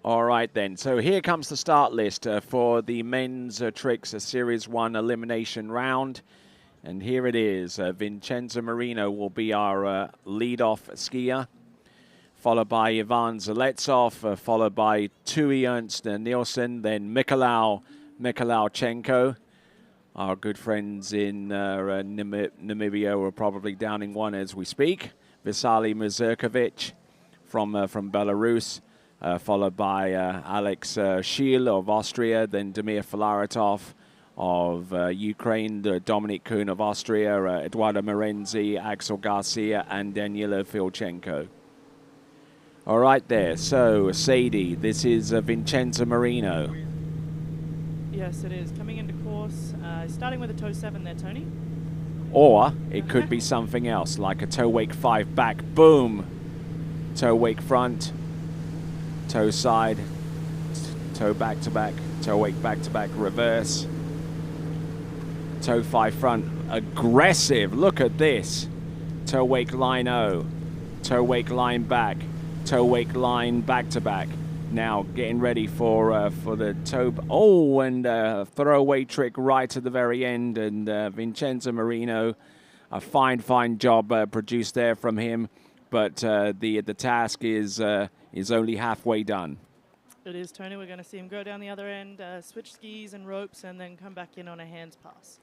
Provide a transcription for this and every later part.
All right, then. So here comes the start list for the men's tricks Series 1 elimination round. And here it is. Vincenzo Marino will be our lead-off skier, followed by Ivan Zaletsov, followed by Tui Ernst Nielsen, then Mikolauchenko. Our good friends in Namibia are probably downing one as we speak. Visali Mazurkovic from Belarus. Followed by Alex Schiel of Austria, then Damir Filaretov of Ukraine, Dominik Kuhn of Austria, Eduardo Morenzi, Axel Garcia, and Danilo Filchenko. All right there, so Sadie, this is Vincenzo Marino. Yes, it is. Coming into course, starting with a toe 7 there, Tony. Or it could be something else, like a toe wake 5 back, boom, toe wake front, toe side, toe back to back, toe wake back to back, reverse, toe 5 front, aggressive, look at this, toe wake line O, toe wake line back, toe wake line back to back. Now getting ready for the toe, and throwaway trick right at the very end, and Vincenzo Marino, a fine job produced there from him, but the task is only halfway done. It is, Tony. We're going to see him go down the other end, switch skis and ropes, and then come back in on a hands pass.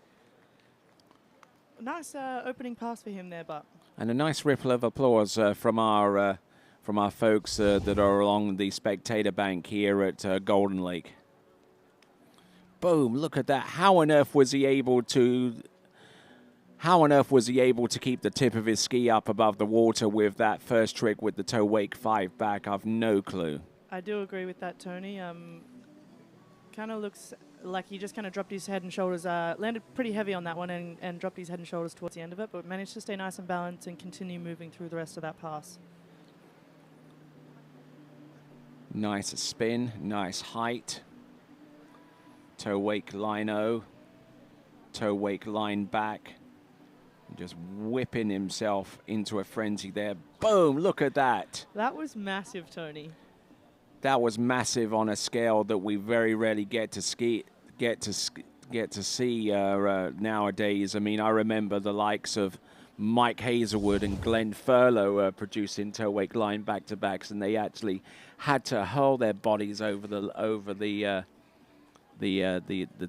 Nice opening pass for him there, but. And a nice ripple of applause from our folks that are along the spectator bank here at Golden Lake. Boom! Look at that. How on earth was he able to keep the tip of his ski up above the water with that first trick with the toe wake 5 back? I've no clue. I do agree with that, Tony. Kind of looks like he just kind of dropped his head and shoulders, landed pretty heavy on that one and dropped his head and shoulders towards the end of it, but managed to stay nice and balanced and continue moving through the rest of that pass. Nice spin, nice height. Toe wake line O, toe wake line back. Just whipping himself into a frenzy there. Boom, look at that. That was massive, Tony. That was massive on a scale that we very rarely get to see nowadays. I mean, I remember the likes of Mike Hazelwood and Glenn Furlow producing toe wake line back-to-backs, and they actually had to hurl their bodies over the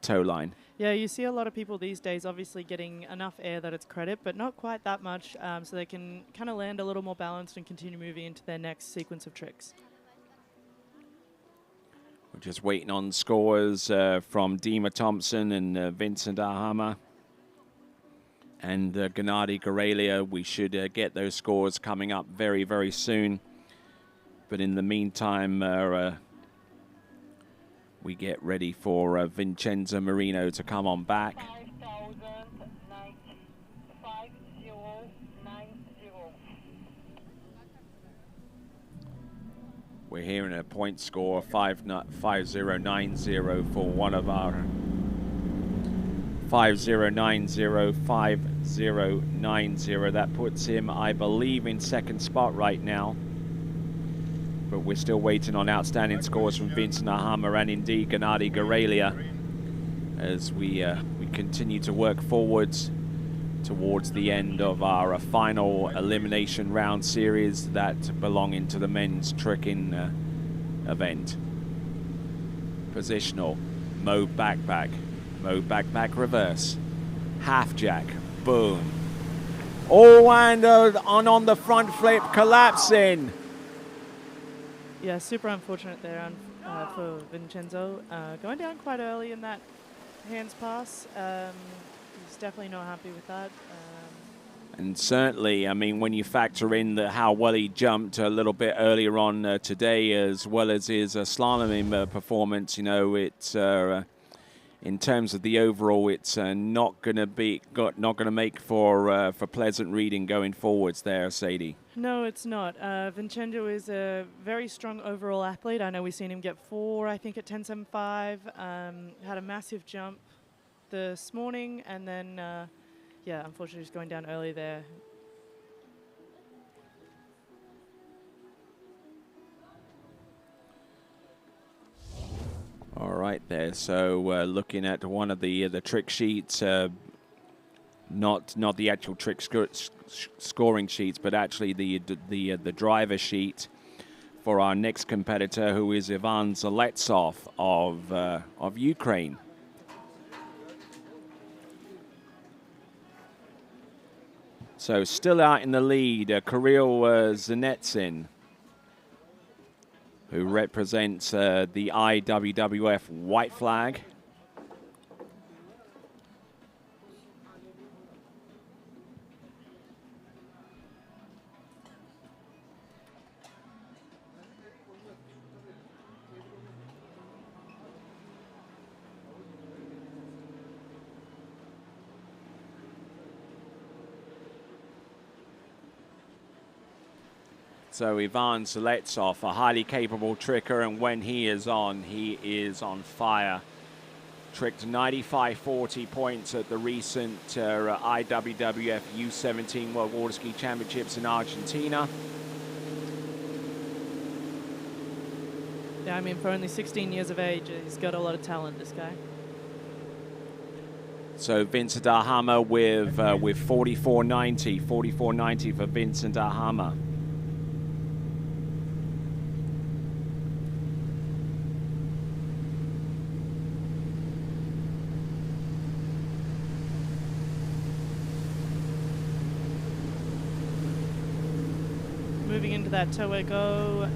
toe line. Yeah, you see a lot of people these days obviously getting enough air that it's credit, but not quite that much, so they can kind of land a little more balanced and continue moving into their next sequence of tricks. We're just waiting on scores from Dima Thompson and Vincent Ahama and Gennady Gorelia. We should get those scores coming up very, very soon. But in the meantime, we get ready for Vincenzo Marino to come on back. 5090. We're hearing a point score 5090 for one of our 5090. That puts him, I believe, in second spot right now. But we're still waiting on outstanding scores from Vincent Ahama and indeed Gennady Gorelia as we continue to work forwards towards the end of our final elimination round series that belong into the men's tricking event. Positional, mode back, reverse, half jack, boom. Oh, and on the front flip, collapsing. Yeah, super unfortunate there for Vincenzo. Going down quite early in that hands pass. He's definitely not happy with that. And certainly, I mean, when you factor in how well he jumped a little bit earlier on today, as well as his slaloming performance, you know, it's in terms of the overall, it's not going to make for pleasant reading going forwards there, Sadie. No, it's not. Vincenzo is a very strong overall athlete. I know we've seen him get 4, I think, at 10.75. Had a massive jump this morning, and then, yeah, unfortunately just going down early there. right there. So looking at one of the trick sheets, not the actual trick scoring sheets, but actually the driver sheet for our next competitor, who is Ivan Zaletsov of Ukraine. So still out in the lead, Kirill Zanetsin, who represents the IWWF white flag. So Ivan Zaletsov, a highly capable tricker, and when he is on fire. Tricked 95.40 points at the recent IWWF U17 World Water Ski Championships in Argentina. Yeah, I mean, for only 16 years of age, he's got a lot of talent, this guy. So Vincent Ahama with 44.90 for Vincent Ahama. Moving into that toe wake O,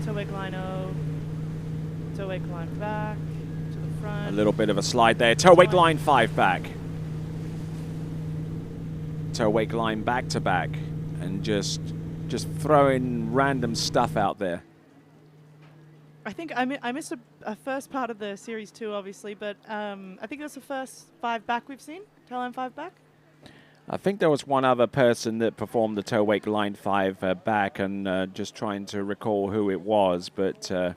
toe wake line O, toe wake line back to the front. A little bit of a slide there. Toe wake line 5 back. Toe wake line back to back, and just throwing random stuff out there. I think I missed a first part of the series 2, obviously, but I think that's the first 5 back we've seen. Toe line 5 back. I think there was one other person that performed the toe wake line 5 back, and just trying to recall who it was, but I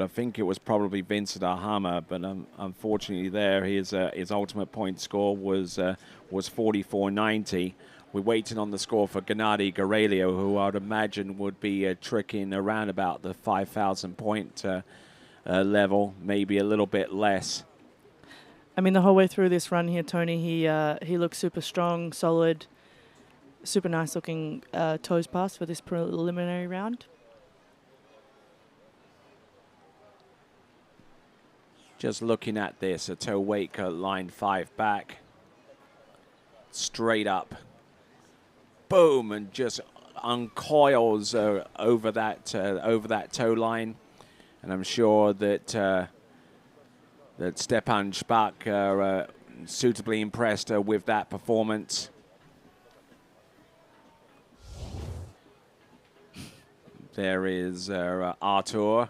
think it was probably Vincent Ahama. But unfortunately, there his ultimate point score was 44.90. We're waiting on the score for Gennady Gorelio, who I'd imagine would be tricking around about the 5,000 point level, maybe a little bit less. I mean, the whole way through this run here, Tony, he looks super strong, solid, super nice looking toes pass for this preliminary round. Just looking at this, a toe wake line 5 back, straight up, boom, and just uncoils over that toe line, and I'm sure that Stepan Shpak are suitably impressed with that performance. There is Artur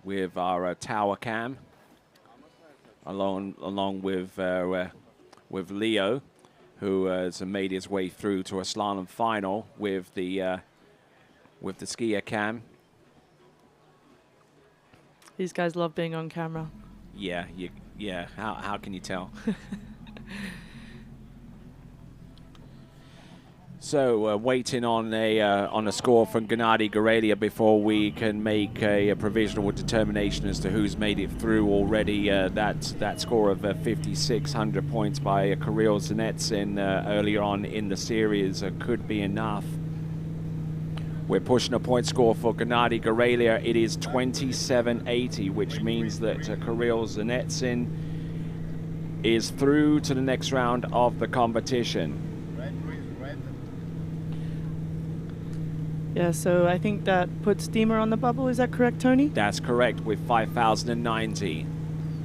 with our tower cam, along with Leo, who has made his way through to a slalom final with the skier cam. These guys love being on camera. Yeah. How can you tell? So waiting on a score from Gennady Gorelio before we can make a provisional determination as to who's made it through already. That score of 5,600 points by Kirill Zanetsin earlier on in the series could be enough. We're pushing a point score for Gennady Gorelio. It is 27.80, which means that Kirill Zanetsin is through to the next round of the competition. Yeah, so I think that puts Dima on the bubble. Is that correct, Tony? That's correct, with 5,090.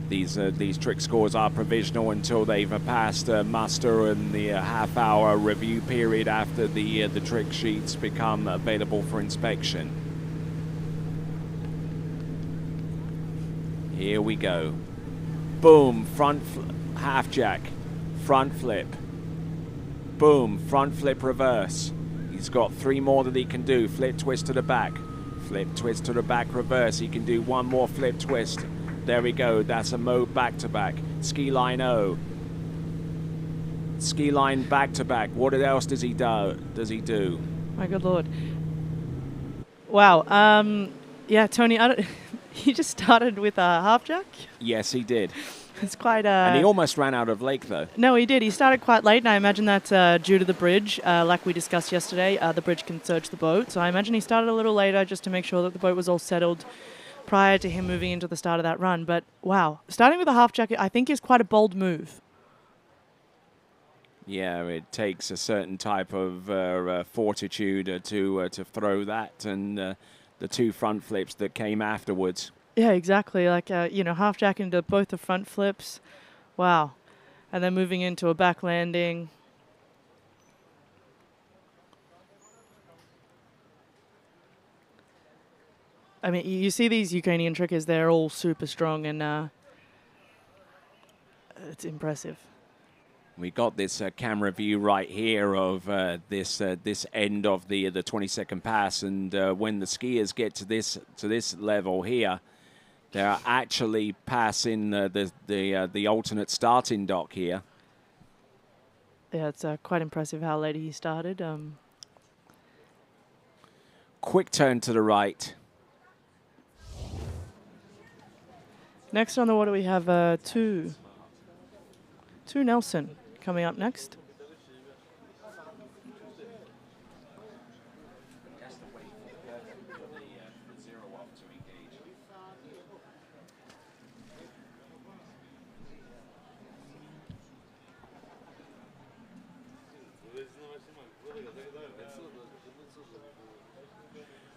These trick scores are provisional until they've passed muster and the half-hour review period after the trick sheets become available for inspection. Here we go. Boom, half jack, front flip. Boom, front flip reverse. He's got 3 more that he can do. Flip twist to the back, flip twist to the back reverse. He can do 1 more flip twist. There we go. That's a mode back-to-back. Ski line O. Ski line back-to-back. What else does he do? My good Lord. Wow. Yeah, Tony, he just started with a half jack. Yes, he did. It's quite And he almost ran out of lake, though. No, he did. He started quite late, and I imagine that's due to the bridge. Like we discussed yesterday, the bridge can surge the boat. So I imagine he started a little later just to make sure that the boat was all settled prior to him moving into the start of that run. But wow, starting with a half jacket, I think is quite a bold move. Yeah, it takes a certain type of fortitude to throw that, and the 2 front flips that came afterwards. Yeah, exactly. Like, half jack into both the front flips. Wow. And then moving into a back landing. I mean, you see these Ukrainian trickers, they're all super strong, and it's impressive. We got this camera view right here of this end of the 22nd pass, and when the skiers get to this level here, they're actually passing the alternate starting dock here. Yeah, it's quite impressive how late he started. Quick turn to the right. Next on the water, we have two Nelson coming up next.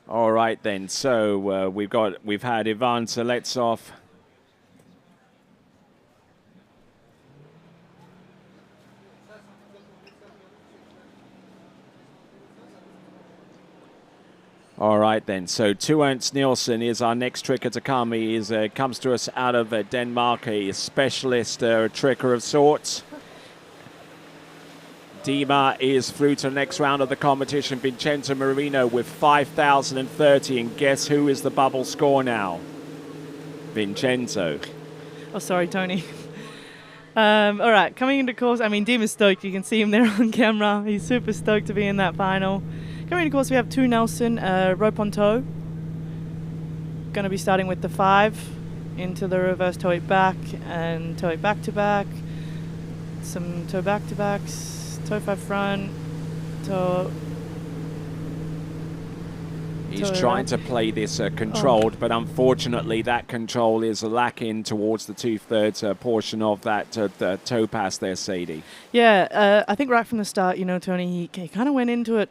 All right then. So we've had Ivan Seletsov. All right then. So 2 Ernst Nielsen is our next tricker to come. He comes to us out of Denmark, a specialist tricker of sorts. Dima is through to the next round of the competition. Vincenzo Marino with 5,030. And guess who is the bubble score now? Vincenzo. Oh, sorry, Tony. All right, coming into course, I mean, Dima's stoked. You can see him there on camera. He's super stoked to be in that final. Coming into course, we have 2 Nelson, rope on toe. Going to be starting with the 5 into the reverse toe 8 back and toe 8 back to back. Some toe back to backs. Toe 5 front, toe. He's trying to play this controlled, but unfortunately that control is lacking towards the 2/3 portion of that the toe pass there, Sadie. Yeah, I think right from the start, Tony, he kind of went into it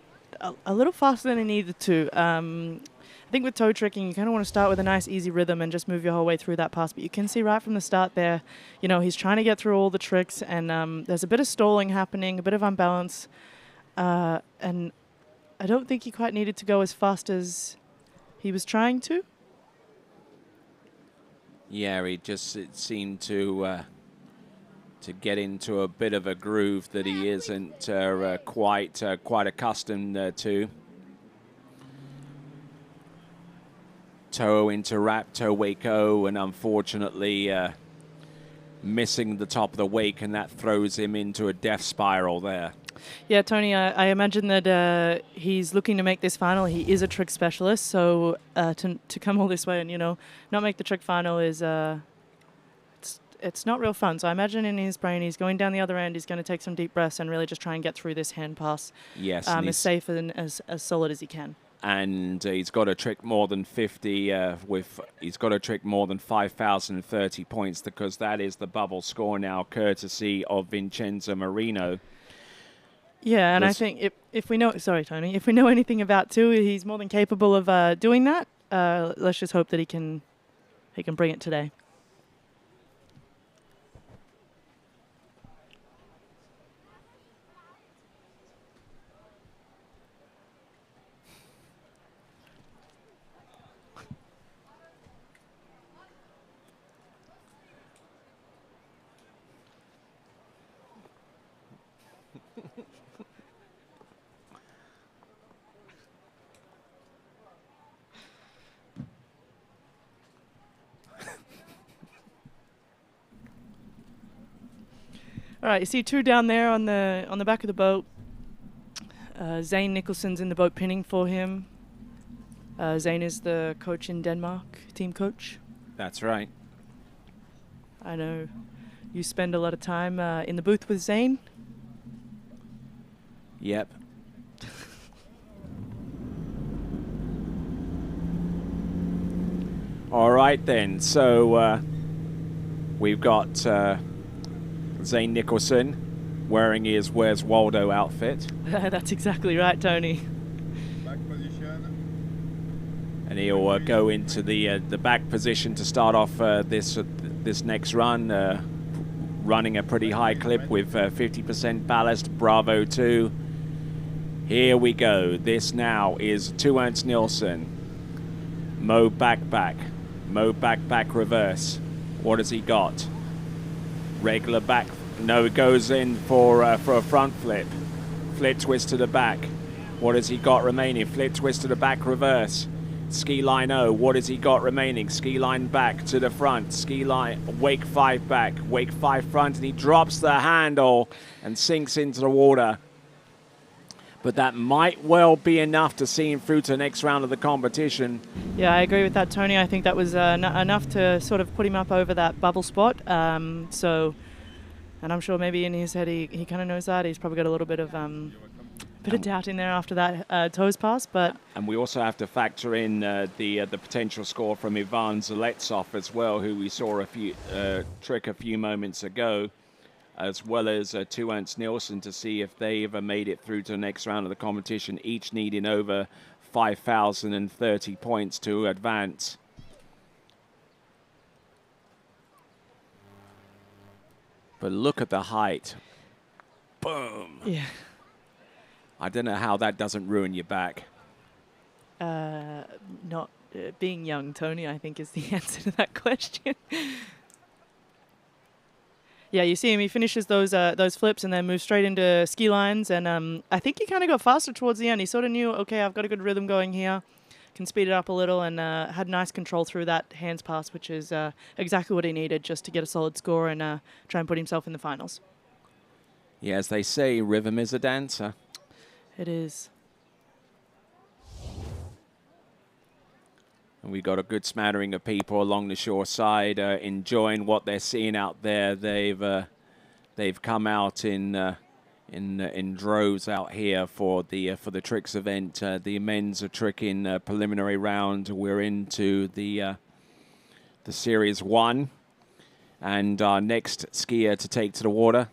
a little faster than he needed to. I think with toe tricking, you kind of want to start with a nice, easy rhythm and just move your whole way through that pass. But you can see right from the start there, he's trying to get through all the tricks, and there's a bit of stalling happening, a bit of unbalance. And I don't think he quite needed to go as fast as he was trying to. Yeah, it seemed to get into a bit of a groove that he isn't quite accustomed to. Toe into wrap, toe wake O, and unfortunately missing the top of the wake, and that throws him into a death spiral there. Yeah, Tony, I imagine that he's looking to make this final. He is a trick specialist, so to come all this way and, not make the trick final is it's not real fun. So I imagine in his brain he's going down the other end, he's going to take some deep breaths and really just try and get through this hand pass as safe and as solid as he can. And he's got to trick more than 50 he's got to trick more than 5,030 points, because that is the bubble score now, courtesy of Vincenzo Marino. Yeah, and I think if we know, sorry, Tony, if we know anything about Tu, he's more than capable of doing that. Let's just hope that he can bring it today. All right, you see Tu down there on the back of the boat. Zane Nicholson's in the boat pinning for him. Zane is the coach in Denmark, team coach. That's right. I know you spend a lot of time in the booth with Zane. Yep. All right then. So we've got Zane Nicholson wearing his Where's Waldo outfit. That's exactly right, Tony. Back position. And he'll go into the back position to start off this next run, running a pretty high clip with 50% ballast. Bravo 2. Here we go. This now is 2 Ernst Nielsen. Mo back. Mo back reverse. What has he got? Regular back. No, it goes in for a front flip. Flip twist to the back. What has he got remaining? Flip twist to the back reverse. Ski line O. What has he got remaining? Ski line back to the front. Ski line wake 5 back. Wake 5 front, and he drops the handle and sinks into the water. But that might well be enough to see him through to the next round of the competition. Yeah, I agree with that, Tony. I think that was enough to sort of put him up over that bubble spot. And I'm sure maybe in his head he kind of knows that. He's probably got a little bit of doubt in there after that toes pass. But and we also have to factor in the potential score from Ivan Zaletsov as well, who we saw a few moments ago, as well as 2 Ernst Nielsen, to see if they ever made it through to the next round of the competition, each needing over 5,030 points to advance. But look at the height. Boom. yeah, I don't know how that doesn't ruin your back. not being young, Tony, I think is the answer to that question. Yeah, you see him. He finishes those flips and then moves straight into ski lines. And I think he kind of got faster towards the end. He sort of knew, okay, I've got a good rhythm going here. Can speed it up a little, and had nice control through that hands pass, which is exactly what he needed just to get a solid score and try and put himself in the finals. Yeah, as they say, rhythm is a dancer. It is. And we've got a good smattering of people along the shore side enjoying what they're seeing out there. They've come out in droves out here for the tricks event. The men's are tricking preliminary round. We're into the Series 1, and our next skier to take to the water.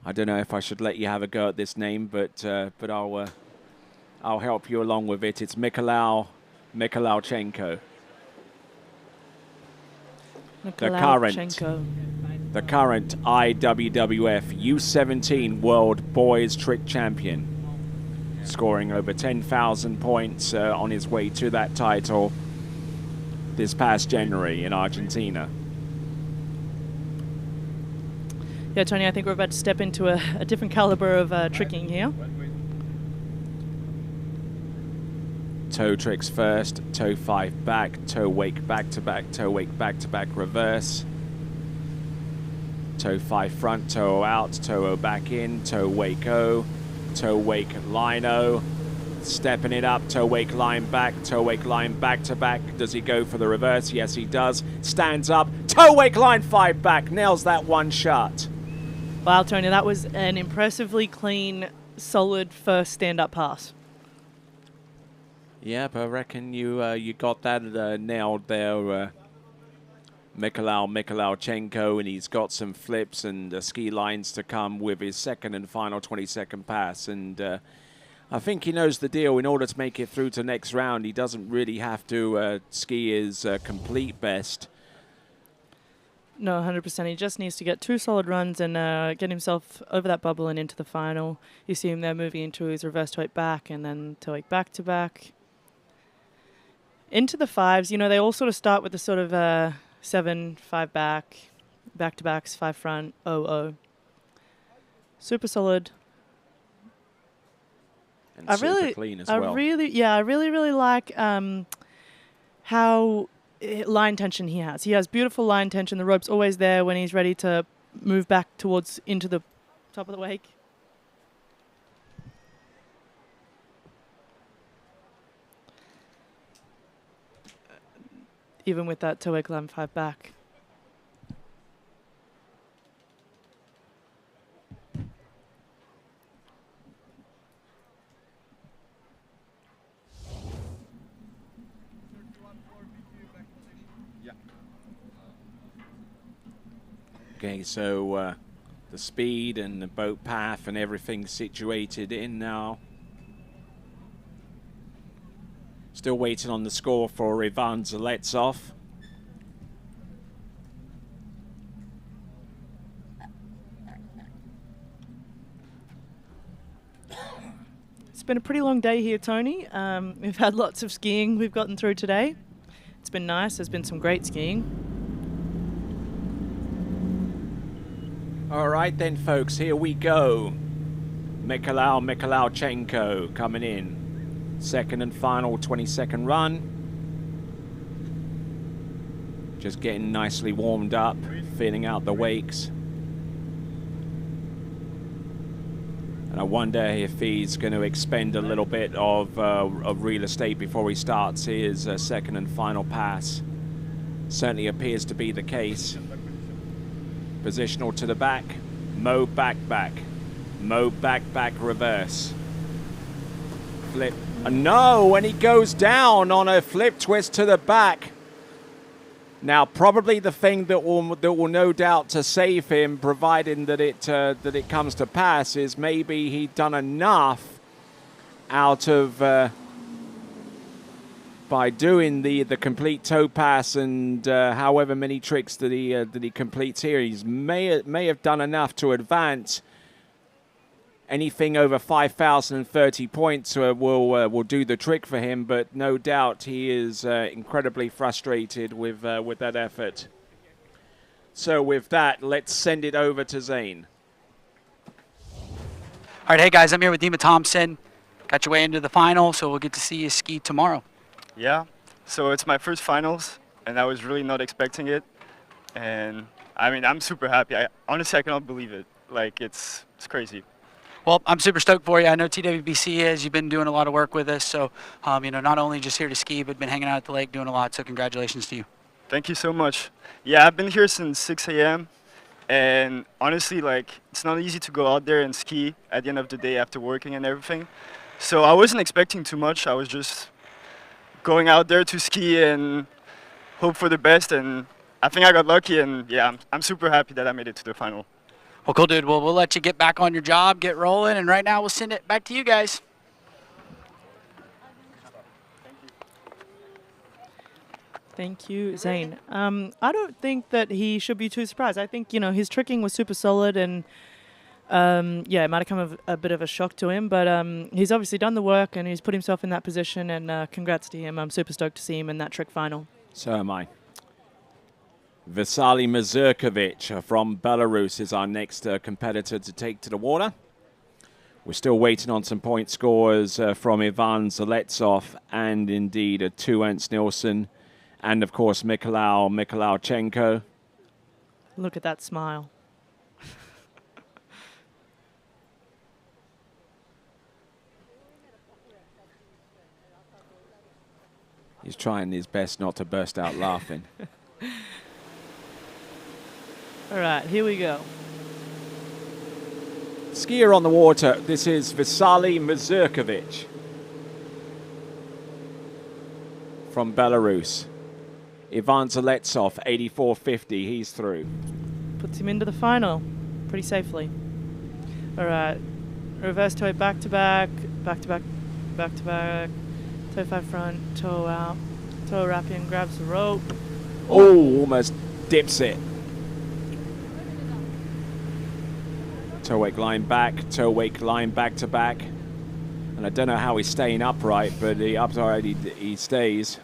I don't know if I should let you have a go at this name, but I'll help you along with it. It's Mikolauchenko. The current IWWF U17 World Boys Trick Champion, scoring over 10,000 points on his way to that title this past January in Argentina. Yeah, Tony, I think we're about to step into a different caliber of tricking here. Toe tricks first, toe 5 back, toe wake back to back, toe wake back to back reverse. Toe 5 front, toe out, toe O back in, toe wake O, toe wake line O. Stepping it up, toe wake line back to back. Does he go for the reverse? Yes, he does. Stands up, toe wake line 5 back, nails that one shot. Wow, Tony, that was an impressively clean, solid first stand-up pass. Yeah, but I reckon you got that nailed there, Mikolauchenko, and he's got some flips and ski lines to come with his second and final 20-second pass. And I think he knows the deal. In order to make it through to the next round, he doesn't really have to ski his complete best. No, 100%. He just needs to get 2 solid runs and get himself over that bubble and into the final. You see him there moving into his reverse toe back and then toe back to back. Into the 5s, you know, they all sort of start with the sort of 7, 5 back, to backs, 5 front, 0-0. Super solid. And super clean as well. I really like how line tension he has. He has beautiful line tension. The rope's always there when he's ready to move back towards into the top of the wake. even with that toe wake line 5 back. Okay, so the speed and the boat path and everything situated in now. Still waiting on the score for Ivan Zaletsov. It's been a pretty long day here, Tony. We've had lots of skiing we've gotten through today. It's been nice. There's been some great skiing. All right then, folks, here we go. Mikhailovchenko coming in. Second and final 22nd run. Just getting nicely warmed up, feeling out the wakes. And I wonder if he's going to expend a little bit of real estate before he starts his second and final pass. Certainly appears to be the case. Positional to the back, Mo back, Mo back, reverse. Flip, no, and he goes down on a flip twist to the back. Now, probably the thing that will no doubt to save him, providing that it comes to pass, is maybe he'd done enough out of by doing the complete toe pass and however many tricks that he completes here. He may have done enough to advance. Anything over 5,030 points will do the trick for him, but no doubt he is incredibly frustrated with that effort. So with that, let's send it over to Zane. All right, hey guys, I'm here with Dima Thompson. Got your way into the final, so we'll get to see you ski tomorrow. Yeah, so it's my first finals, and I was really not expecting it. And I mean, I'm super happy. Honestly, I cannot believe it. Like, it's crazy. Well, I'm super stoked for you. I know TWBC is. You've been doing a lot of work with us, so not only just here to ski, but been hanging out at the lake doing a lot. So congratulations to you. Thank you so much. Yeah, I've been here since 6 a.m. And honestly, like, it's not easy to go out there and ski at the end of the day after working and everything. So I wasn't expecting too much. I was just going out there to ski and hope for the best, and I think I got lucky, and yeah, I'm super happy that I made it to the final. Well, cool, dude. Well, we'll let you get back on your job, get rolling, and right now we'll send it back to you guys. Thank you, Zane. I don't think that he should be too surprised. I think, his tricking was super solid, and it might have come a bit of a shock to him, but he's obviously done the work and he's put himself in that position, and congrats to him. I'm super stoked to see him in that trick final. So am I. Vitaly Mazurkovic from Belarus is our next competitor to take to the water. We're still waiting on some point scores from Ivan Zaletsov and indeed Tu Ernst Nilsson and, of course, Mikhailovchenko. Look at that smile. He's trying his best not to burst out laughing. All right, here we go. Skier on the water. This is Vitaly Mazurkovic from Belarus. Ivan Zaletsov, 84.50. He's through. Puts him into the final pretty safely. All right. Reverse toe back to back, back to back, back to back. Toe 5 front, toe out. Toe wrapping, grabs the rope. Oh, almost dips it. Toe wake line back, toe wake line back to back. And I don't know how he's staying upright, but the upright he stays.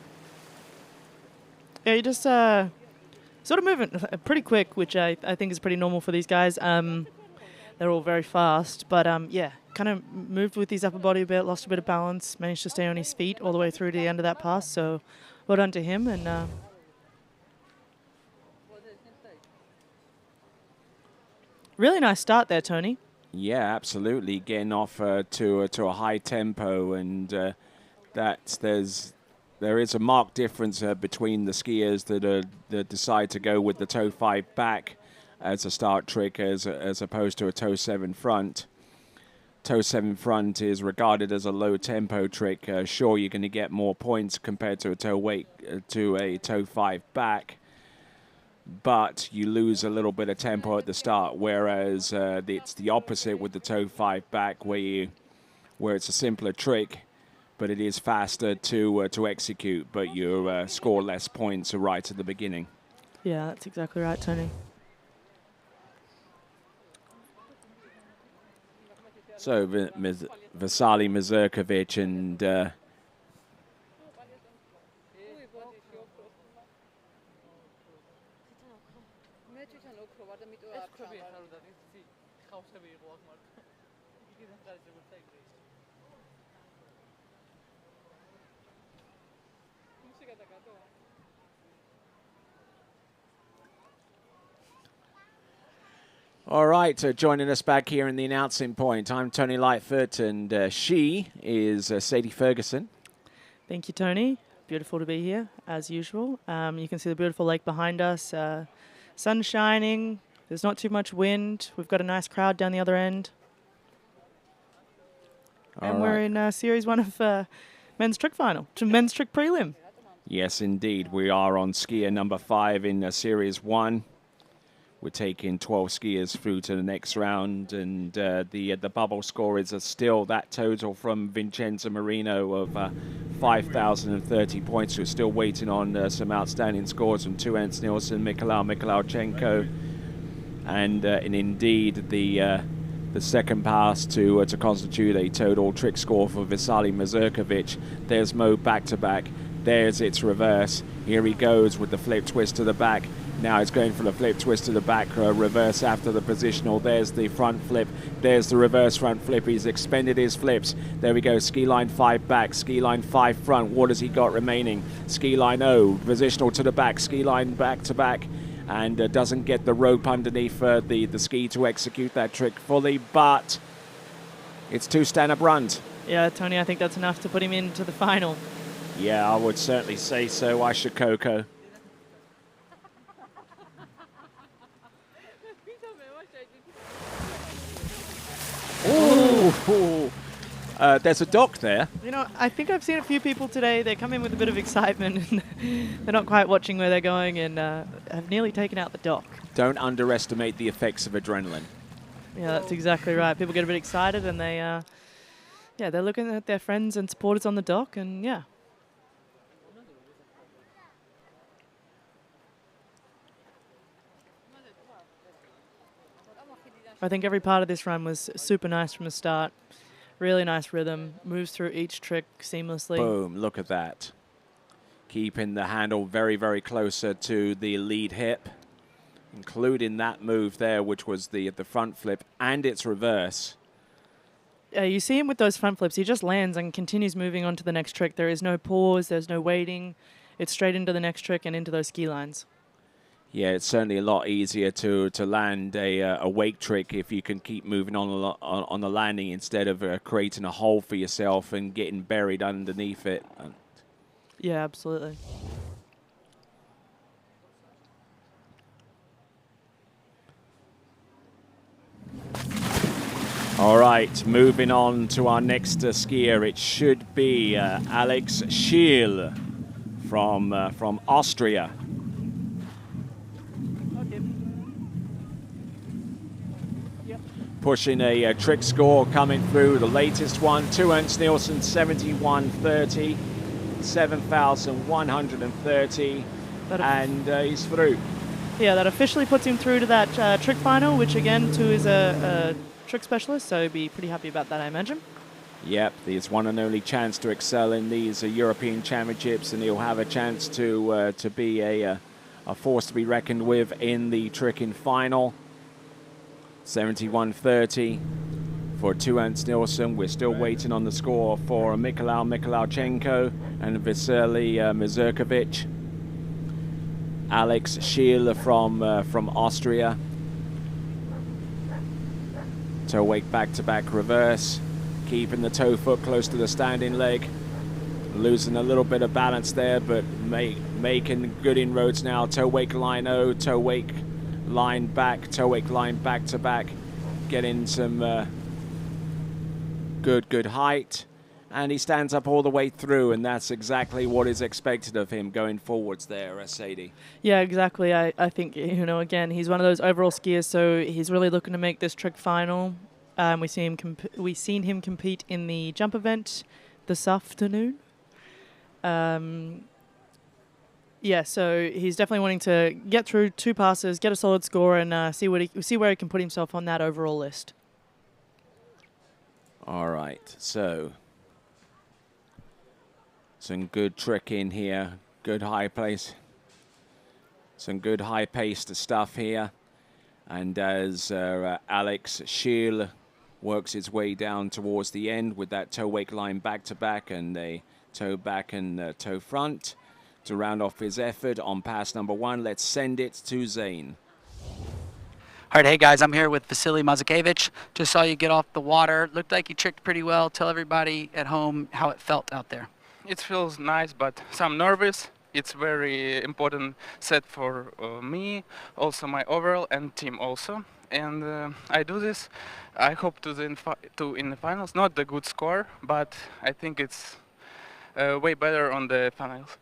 Yeah, he just sort of moving pretty quick, which I think is pretty normal for these guys. They're all very fast, but kind of moved with his upper body a bit, lost a bit of balance, managed to stay on his feet all the way through to the end of that pass. So well done to him. And really nice start there, Tony. Yeah, absolutely. Getting off to a high tempo, and there's there is a marked difference between the skiers that decide to go with the toe 5 back as a start trick as opposed to a toe 7 front. Toe 7 front is regarded as a low tempo trick. Sure, you're going to get more points compared to a toe 5 back, but you lose a little bit of tempo at the start, whereas it's the opposite with the toe 5 back where it's a simpler trick, but it is faster to execute, but you score less points right at the beginning. Yeah, that's exactly right, Tony. So Vasily Mazurkovic and all right, so joining us back here in the announcing point, I'm Tony Lightfoot, and she is Sadie Ferguson. Thank you, Tony. Beautiful to be here, as usual. You can see the beautiful lake behind us. Sun shining. There's not too much wind. We've got a nice crowd down the other end. And we're in Series 1 of men's trick final, men's trick prelim. Yes, indeed. We are on skier number 5 in Series 1. We're taking 12 skiers through to the next round, and the bubble score is still that total from Vincenzo Marino of 5,030 points. We're still waiting on some outstanding scores from Tuens Nielsen, Mikalauchenko, and indeed the second pass to constitute a total trick score for Vasily Mazurkovic. There's Mo back-to-back. There's its reverse. Here he goes with the flip twist to the back. Now he's going for the flip twist to the back, reverse after the positional. There's the front flip. There's the reverse front flip. He's expended his flips. There we go. Ski line 5 back. Ski line 5 front. What has he got remaining? Ski line 0. Positional to the back. Ski line back to back. And doesn't get the rope underneath the ski to execute that trick fully. But it's 2 stand-up runs. Yeah, Tony, I think that's enough to put him into the final. Yeah, I would certainly say so. Aisha Coco. Ooh, there's a dock there. You know, I think I've seen a few people today. They come in with a bit of excitement, and they're not quite watching where they're going, and have nearly taken out the dock. Don't underestimate the effects of adrenaline. Yeah, that's exactly right. People get a bit excited, and they're looking at their friends and supporters on the dock, and yeah. I think every part of this run was super nice from the start. Really nice rhythm. Moves through each trick seamlessly. Boom, look at that. Keeping the handle very, very closer to the lead hip, including that move there, which was the front flip and its reverse. You see him with those front flips. He just lands and continues moving on to the next trick. There is no pause. There's no waiting. It's straight into the next trick and into those ski lines. Yeah, it's certainly a lot easier to land a wake trick if you can keep moving on the landing instead of creating a hole for yourself and getting buried underneath it. Yeah, absolutely. All right, moving on to our next skier. It should be Alex Schiel from Austria. Pushing a trick score coming through, the latest one, Tuens Nielsen 71.30, 7,130, and he's through. Yeah, that officially puts him through to that trick final, which again, Tu is a trick specialist, so he'd be pretty happy about that, I imagine. Yep, his one and only chance to excel in these European Championships, and he'll have a chance to be a force to be reckoned with in the tricking final. 71.30 for Tuens Nielsen. We're still waiting on the score for Mikalauchenko and Vasily Mazurkovic. Alex Schiel from Austria. Toe wake back-to-back reverse, keeping the toe foot close to the standing leg. losing a little bit of balance there, but making good inroads now. Toe wake line O, toe wake line back, toe wake line back to back, getting some good height, and he stands up all the way through, and that's exactly what is expected of him going forwards there, Sadie. Yeah, exactly. I think, again, he's one of those overall skiers, so he's really looking to make this trick final. We've seen him compete in the jump event this afternoon. Yeah, so he's definitely wanting to get through 2 passes, get a solid score, and see where he can put himself on that overall list. All right, so some good trick in here, good high place, some good high-paced stuff here. And as Alex Schiel works his way down towards the end with that toe wake line back-to-back and a toe back and toe front to round off his effort on pass number 1, let's send it to Zane. All right, hey guys, I'm here with Vasily Mazakevich. Just saw you get off the water. Looked like you tricked pretty well. Tell everybody at home how it felt out there. It feels nice, but some nervous. It's very important set for me, also my overall and team also. And I do this. I hope to in the finals. Not the good score, but I think it's way better on the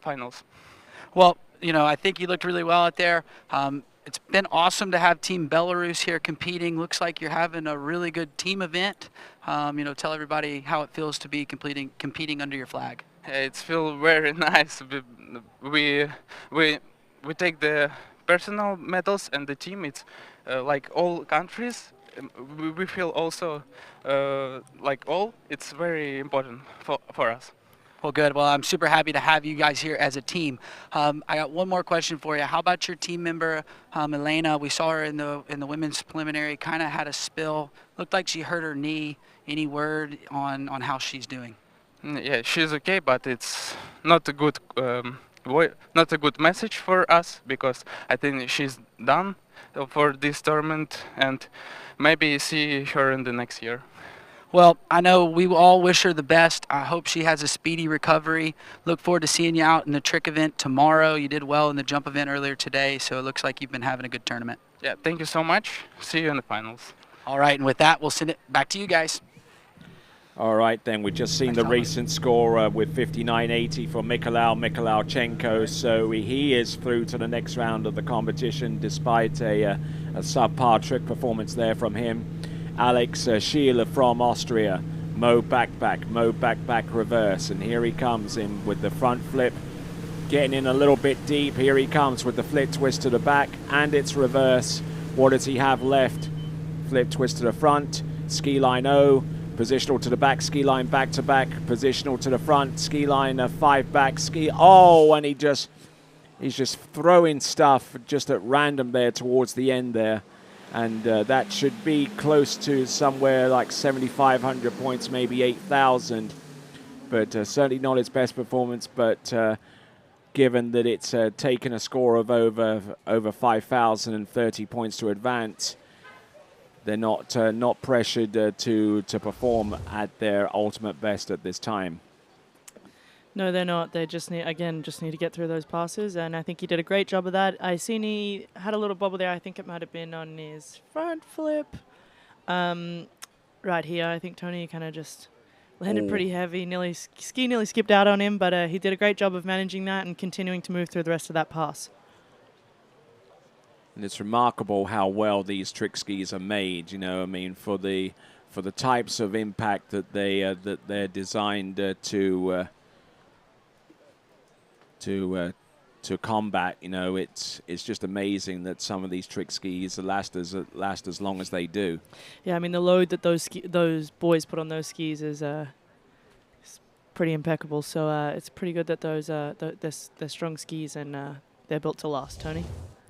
finals. Well, I think you looked really well out there. It's been awesome to have Team Belarus here competing. Looks like you're having a really good team event. Tell everybody how it feels to be competing under your flag. It feels very nice. We take the personal medals and the team. It's like all countries. We feel also like all. It's very important for us. Well, good. Well, I'm super happy to have you guys here as a team. I got one more question for you. How about your team member, Elena? We saw her in the women's preliminary, kind of had a spill. Looked like she hurt her knee. Any word on how she's doing? Yeah, she's okay, but it's not a good message for us, because I think she's done for this tournament, and maybe see her in the next year. Well, I know we all wish her the best. I hope she has a speedy recovery. Look forward to seeing you out in the trick event tomorrow. You did well in the jump event earlier today, so it looks like you've been having a good tournament. Yeah, thank you so much. See you in the finals. All right, and with that, we'll send it back to you guys. All right, then we've just seen the recent score with 59.80 for Mikhailichenko, so he is through to the next round of the competition despite a subpar trick performance there from him. Alex Schiele from Austria, Mo back reverse, and here he comes in with the front flip, getting in a little bit deep. Here he comes with the flip twist to the back, and it's reverse. What does he have left? Flip twist to the front, ski line O, positional to the back, ski line back to back, positional to the front, ski line 5 back, ski. Oh, and he's just throwing stuff just at random there towards the end there. And that should be close to somewhere like 7,500 points, maybe 8,000. But certainly not its best performance. But given that it's taken a score of over 5,030 points to advance, they're not pressured to perform at their ultimate best at this time. No, they're not. They just need to get through those passes, and I think he did a great job of that. I seen he had a little bobble there. I think it might have been on his front flip. Right here, I think Tony kind of just landed pretty heavy. Nearly skipped out on him, but he did a great job of managing that and continuing to move through the rest of that pass. And it's remarkable how well these trick skis are made. For the types of impact that they're designed to combat. It's just amazing that some of these trick skis last as long as they do. Yeah, I mean the load that those boys put on those skis is pretty impeccable. So it's pretty good that they're strong skis and they're built to last. Tony.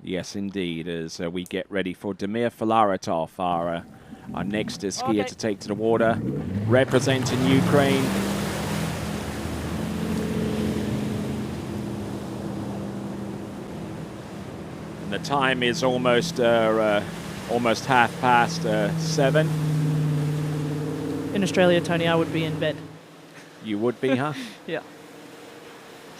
Yes, indeed. As we get ready for Damir Filaretov, our next skier to take to the water, representing Ukraine. The time is almost 7:30. In Australia, Tony, I would be in bed. You would be, huh? Yeah.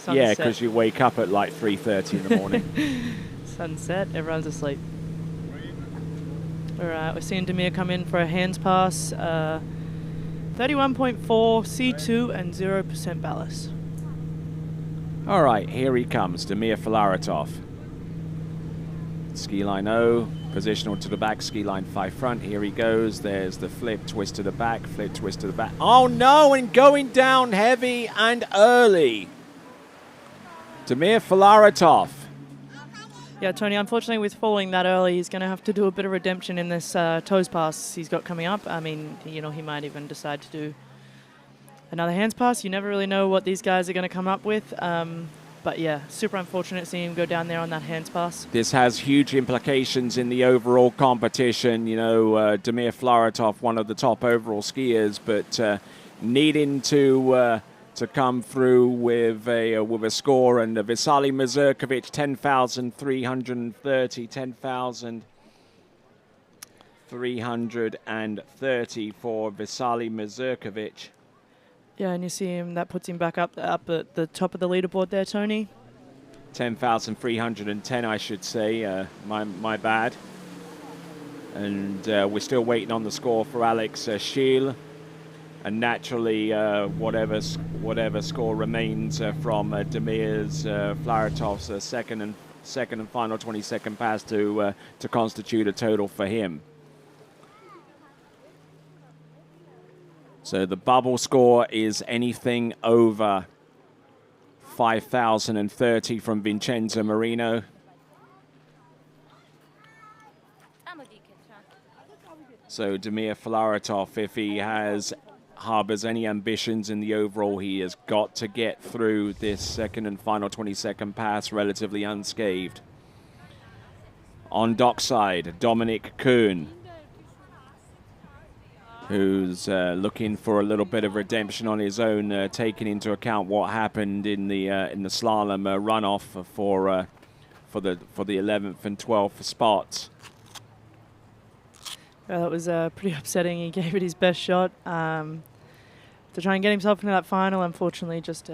Sunset. Yeah, because you wake up at like 3:30 in the morning. Sunset, everyone's asleep. All right, we're seeing Demir come in for a hands pass. 31.4 C2 and 0% ballast. All right, here he comes, Damir Filaretov. Ski line O, positional to the back, ski line 5 front. Here he goes. There's the flip, twist to the back, flip, twist to the back. Oh no, and going down heavy and early. Damir Filaretov. Yeah, Tony, unfortunately with falling that early, he's going to have to do a bit of redemption in this toes pass he's got coming up. I mean, you know, he might even decide to do another hands pass. You never really know what these guys are going to come up with. But yeah, super unfortunate seeing him go down there on that hands pass. This has huge implications in the overall competition. You know, Damir Filaretov, one of the top overall skiers, but needing to come through with a score, and Vitaly Mazurkovic 10,330, 10,330 for Vitaly Mazurkovic. Yeah, and you see him, that puts him back up at the top of the leaderboard there, Tony. 10,310, I should say. My bad. And we're still waiting on the score for Alex Schiel. And naturally, whatever score remains from Damir's Filaretov's second and final 20-second pass to constitute a total for him. So the bubble score is anything over 5,030 from Vincenzo Marino. So Damir Filaretov, if he harbors any ambitions in the overall, he has got to get through this second and final 20-second pass relatively unscathed. On dockside, Dominic Kuhn, who's looking for a little bit of redemption on his own, taking into account what happened in the slalom runoff for the 11th and 12th spots. That was pretty upsetting. He gave it his best shot to try and get himself into that final. Unfortunately, just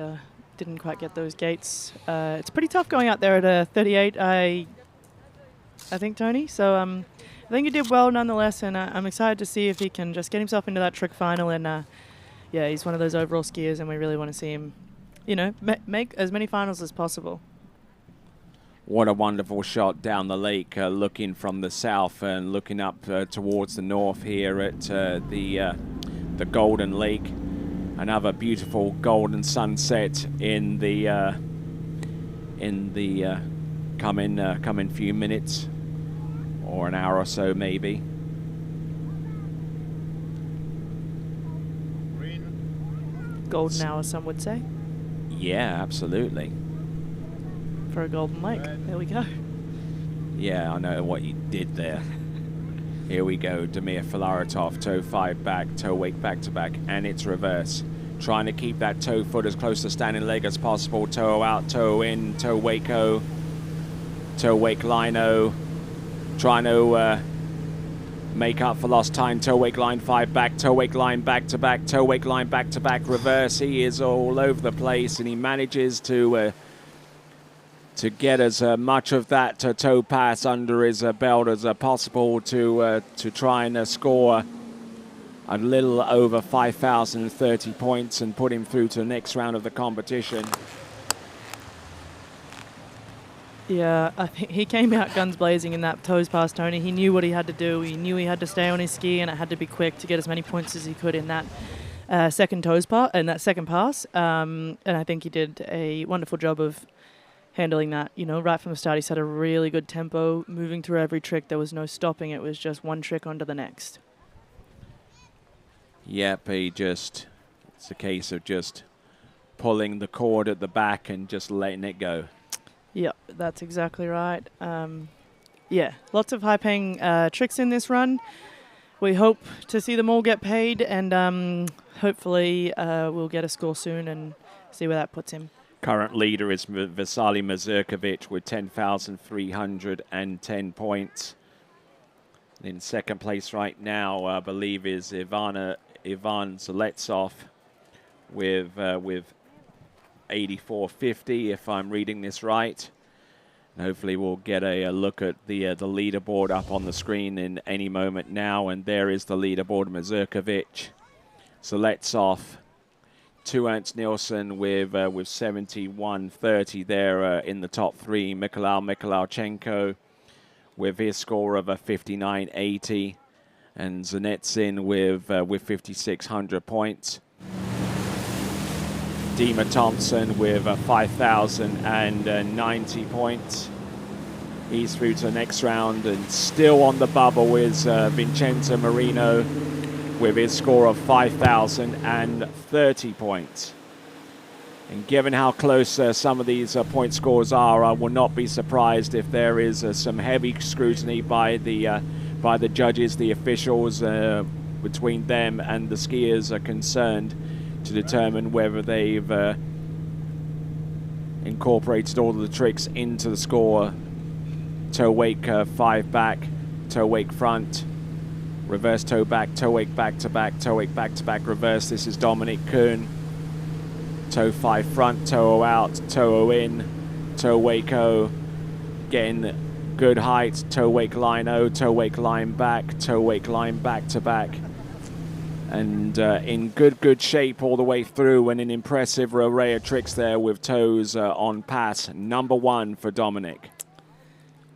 didn't quite get those gates. It's pretty tough going out there at a 38, I think, Tony. So I think he did well nonetheless, and I'm excited to see if he can just get himself into that trick final. And yeah, he's one of those overall skiers, and we really want to see him, you know, make as many finals as possible. What a wonderful shot down the lake, looking from the south and looking up towards the north here at the Golden Lake. Another beautiful golden sunset in the coming few minutes, or an hour or so maybe. Golden hour, some would say. Yeah, absolutely. For a golden lake. There we go. Yeah, I know what you did there. Here we go, Damir Filaretov, toe 5 back, toe wake back to back, and it's reverse. Trying to keep that toe foot as close to standing leg as possible. Toe out, toe in, toe wake O, toe wake line O. Trying to make up for lost time. Toe wake line 5 back, toe wake line back to back, toe wake line back to back, reverse. He is all over the place, and he manages to get as much of that toe pass under his belt as possible to try and score a little over 5,030 points and put him through to the next round of the competition. Yeah, I think he came out guns blazing in that toes pass, Tony. He knew what he had to do. He knew he had to stay on his ski, and it had to be quick to get as many points as he could in that second pass. And I think he did a wonderful job of handling that. You know, right from the start, he set a really good tempo, moving through every trick. There was no stopping. It was just one trick onto the next. Yep, it's a case of just pulling the cord at the back and just letting it go. Yep, that's exactly right. Yeah, lots of high-paying tricks in this run. We hope to see them all get paid, and hopefully we'll get a score soon and see where that puts him. Current leader is Vitaly Mazurkovic with 10,310 points. In second place right now, I believe, is Ivan Zaletsov with 84.50 if I'm reading this right. And hopefully we'll get a look at the leaderboard up on the screen in any moment now. And there is the leaderboard, Mazurkovic. Zeletsov, 2 Ernst Nielsen with 71.30 there in the top 3. Mikhailichenko with his score of 59.80, and Zanetsin with 5,600 points. Dima Thompson with 5,090 points. He's through to the next round, and still on the bubble is Vincenzo Marino with his score of 5,030 points. And given how close some of these point scores are, I will not be surprised if there is some heavy scrutiny by the judges, the officials, between them and the skiers are concerned to determine whether they've incorporated all of the tricks into the score. Toe wake 5 back, toe wake front, reverse toe back to back, toe wake back to back reverse. This is Dominic Kuhn. Toe 5 front, toe out, toe in, toe wake O, getting good height, toe wake line O, toe wake line back, toe wake line back to back. And in good shape all the way through, and an impressive array of tricks there with toes on pass. Number 1 for Dominic.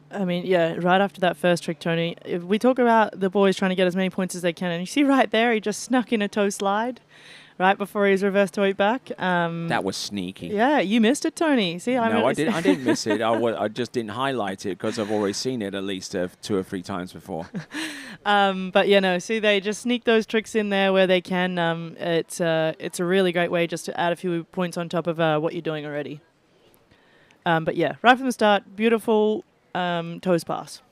I mean, yeah, right after that first trick, Tony, if we talk about the boys trying to get as many points as they can, and you see right there, he just snuck in a toe slide right before his reverse toe eight back. That was sneaky. Yeah, you missed it, Tony. See, no, I didn't miss it. I just didn't highlight it because I've already seen it at least 2 or 3 times before. But yeah, no. See, they just sneak those tricks in there where they can. It's a really great way just to add a few points on top of what you're doing already. But yeah, right from the start, beautiful toes pass.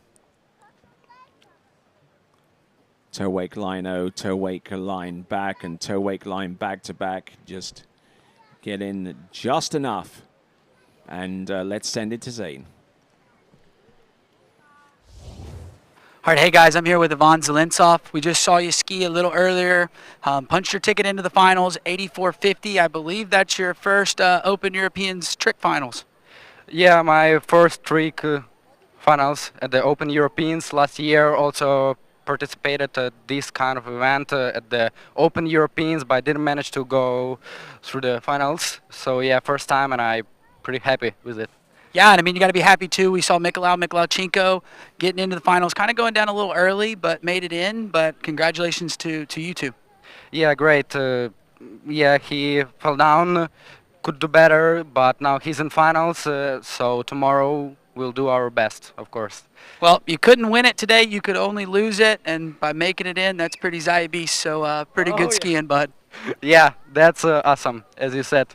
Toe wake line O, toe wake line back, and toe wake line back to back. Just get in just enough. And let's send it to Zane. All right, hey guys, I'm here with Ivan Zelentsov. We just saw you ski a little earlier. Punched your ticket into the finals, 84.50. I believe that's your first Open Europeans trick finals. Yeah, my first trick finals at the Open Europeans last year. Also participated at this kind of event at the Open Europeans, but I didn't manage to go through the finals. So yeah, first time, and I'm pretty happy with it. Yeah, and I mean, you got to be happy too. We saw Mikhailichenko getting into the finals, kind of going down a little early, but made it in. But congratulations to you two. Yeah, great. Yeah, he fell down, could do better, but now he's in finals. So tomorrow we'll do our best, of course. Well, you couldn't win it today. You could only lose it, and by making it in, that's pretty Zayabis. So pretty good skiing, bud. Yeah, that's awesome, as you said.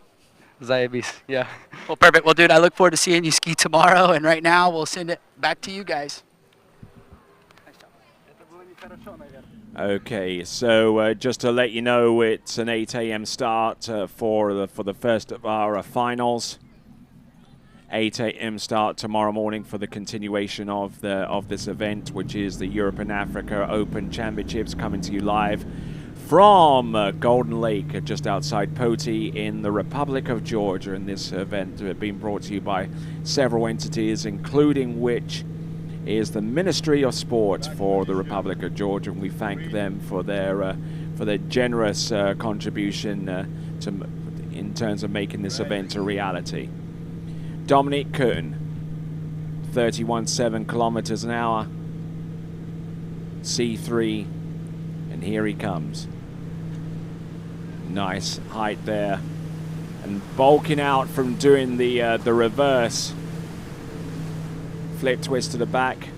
Zayabis, yeah. Well, perfect. Well, dude, I look forward to seeing you ski tomorrow, and right now we'll send it back to you guys. Okay, so just to let you know, it's an 8 a.m. start for the first of our finals. 8 a.m. start tomorrow morning for the continuation of this event, which is the Europe and Africa Open Championships, coming to you live from Golden Lake, just outside Poti in the Republic of Georgia. And this event being brought to you by several entities, including which is the Ministry of Sport for the Republic of Georgia, and we thank them for their generous contribution in terms of making this event a reality. Dominic Kuhn, 31.7 kilometers an hour, C3, and here he comes. Nice height there, and bulking out from doing the reverse. Flip twist to the back,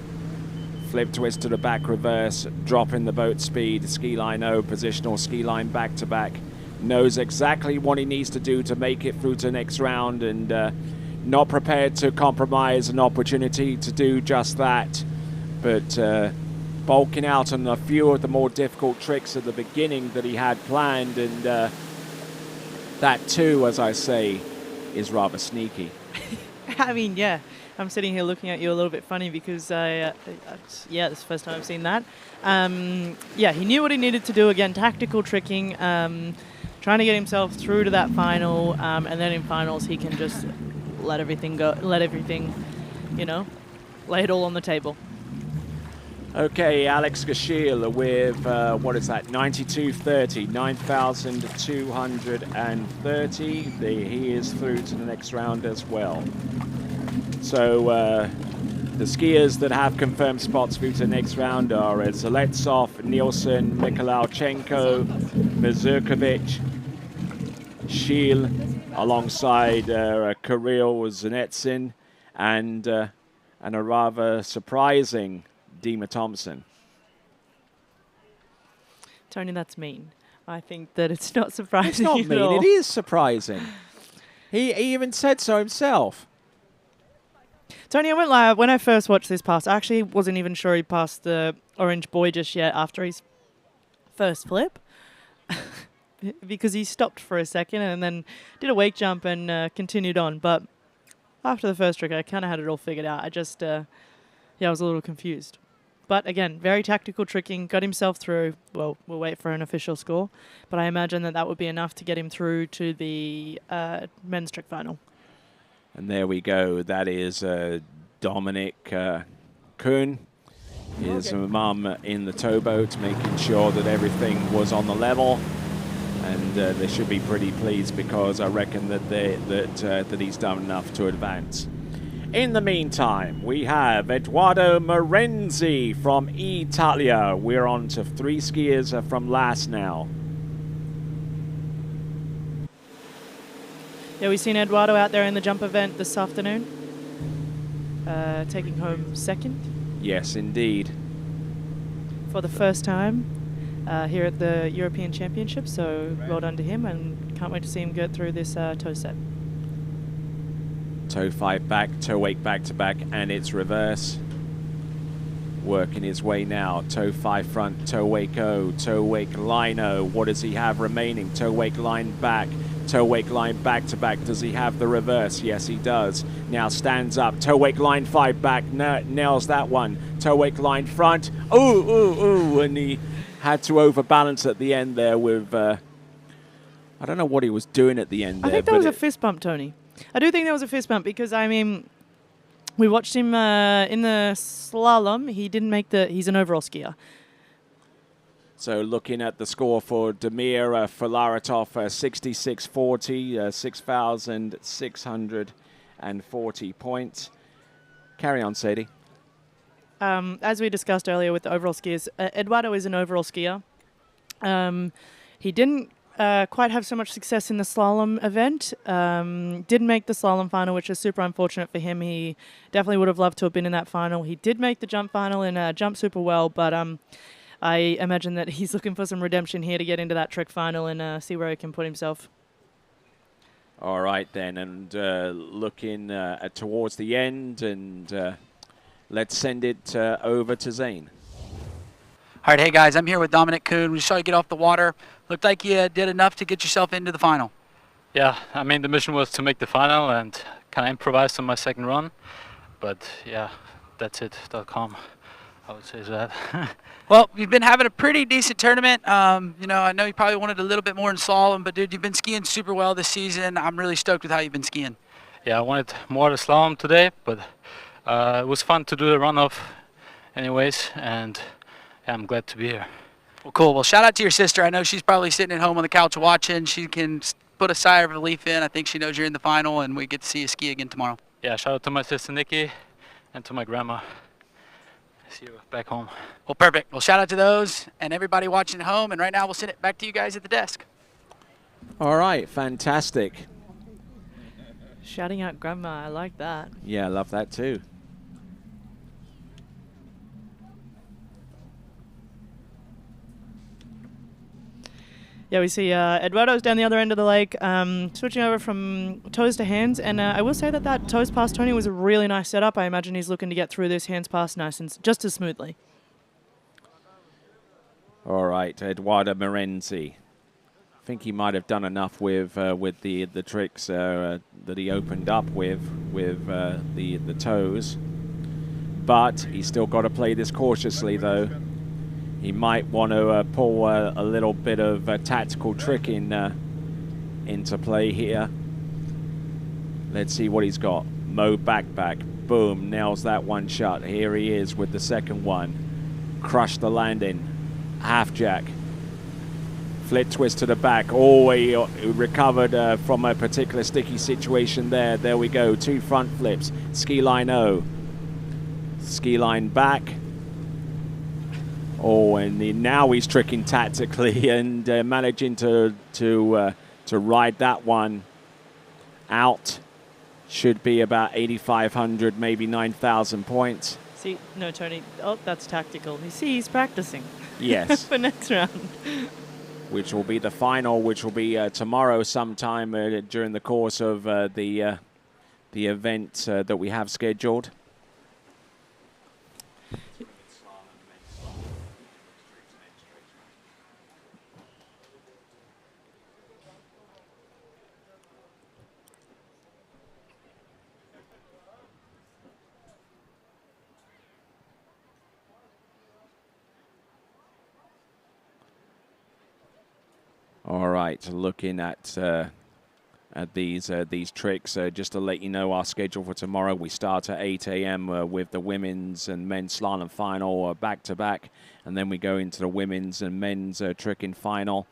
flip twist to the back reverse, dropping the boat speed, ski line O, positional ski line back to back. Knows exactly what he needs to do to make it through to the next round, and not prepared to compromise an opportunity to do just that. But bulking out on a few of the more difficult tricks at the beginning that he had planned, and that too, as I say, is rather sneaky. I mean, yeah. I'm sitting here looking at you a little bit funny because, yeah, this is the first time I've seen that. Yeah, he knew what he needed to do. Again, tactical tricking. trying to get himself through to that final, and then in finals he can just let everything go, lay it all on the table. Okay, Alex Gashil with, what is that, 92.30, 9,230. He is through to the next round as well. So the skiers that have confirmed spots through to the next round are Zeletsov, Nielsen, Mikhailovchenko, Mazurkovic, Shil, alongside Kirill Zanetsin, and a rather surprising Dima Thompson. Tony, that's mean. I think that it's not surprising. It's not at mean. all. It is surprising. He even said so himself. Tony, I won't lie. When I first watched this pass, I actually wasn't even sure he passed the orange buoy just yet after his first flip. Because he stopped for a second and then did a wake jump and continued on. But after the first trick, I kind of had it all figured out. I just, I was a little confused. But again, very tactical tricking, got himself through. Well, we'll wait for an official score. But I imagine that would be enough to get him through to the men's trick final. And there we go. That is Dominic Kuhn. His mum in the towboat, making sure that everything was on the level. And they should be pretty pleased because I reckon that he's done enough to advance. In the meantime, we have Edoardo Marenzi from Italia. We're on to 3 skiers from last now. Yeah, we've seen Eduardo out there in the jump event this afternoon, taking home second. Yes, indeed. For the first time here at the European Championship, so well done to him, and can't wait to see him get through this toe set. Toe 5 back, toe wake back to back, and it's reverse. Working his way now. Toe 5 front, toe wake O, toe wake line O. What does he have remaining? Toe wake line back, toe wake line back to back. Does he have the reverse? Yes, he does. Now stands up. Toe wake line 5 back, nails that one. Toe wake line front. Ooh, and he had to overbalance at the end there with, I don't know what he was doing at the end there. I think that was a fist bump, Tony. I do think that was a fist bump because, I mean, we watched him in the slalom. He didn't make he's an overall skier. So looking at the score for Damir Filaretov, 66.40, 6,640 points. Carry on, Sadie. As we discussed earlier with the overall skiers, Eduardo is an overall skier. He didn't quite have so much success in the slalom event. Didn't make the slalom final, which is super unfortunate for him. He definitely would have loved to have been in that final. He did make the jump final and jumped super well, but I imagine that he's looking for some redemption here to get into that trick final and see where he can put himself. All right, then, and looking towards the end, and let's send it over to Zane. All right, hey guys, I'm here with Dominic Kuhn. We saw you get off the water. Looked like you did enough to get yourself into the final. Yeah, I mean, the mission was to make the final and kind of improvise on my second run. But yeah, that's it, .com. I would say that. Well, you've been having a pretty decent tournament. I know you probably wanted a little bit more in slalom, but dude, you've been skiing super well this season. I'm really stoked with how you've been skiing. Yeah, I wanted more of the slalom today, but it was fun to do the runoff anyways, and yeah, I'm glad to be here. Well, cool. Well, shout out to your sister. I know she's probably sitting at home on the couch watching. She can put a sigh of relief in. I think she knows you're in the final, and we get to see you ski again tomorrow. Yeah, shout out to my sister Nikki and to my grandma. See you back home. Well, perfect. Well, shout out to those and everybody watching at home. And right now, we'll send it back to you guys at the desk. All right, fantastic. Shouting out grandma, I like that. Yeah, I love that too. Yeah, we see Eduardo's down the other end of the lake, switching over from toes to hands. And I will say that toes past Tony was a really nice setup. I imagine he's looking to get through this hands past nice and just as smoothly. All right, Eduardo Marenzi. I think he might have done enough with the tricks that he opened up with the toes. But he's still got to play this cautiously, though. He might want to pull a little bit of a tactical trick in into play here. Let's see what he's got. Mo back. Boom, nails that one shot. Here he is with the second one. Crushed the landing. Half jack. Flip twist to the back. Oh, he recovered from a particular sticky situation there. There we go. 2 front flips. Ski line O. Ski line back. Oh, and now he's tricking tactically and managing to ride that one out. Should be about 8,500, maybe 9,000 points. See, no, Tony. Oh, that's tactical. You see, he's practicing. Yes. For next round. Which will be the final, which will be tomorrow sometime during the course of the event that we have scheduled. All right, looking at these tricks, just to let you know our schedule for tomorrow. We start at 8 a.m. With the women's and men's slalom final back-to-back, and then we go into the women's and men's tricking final,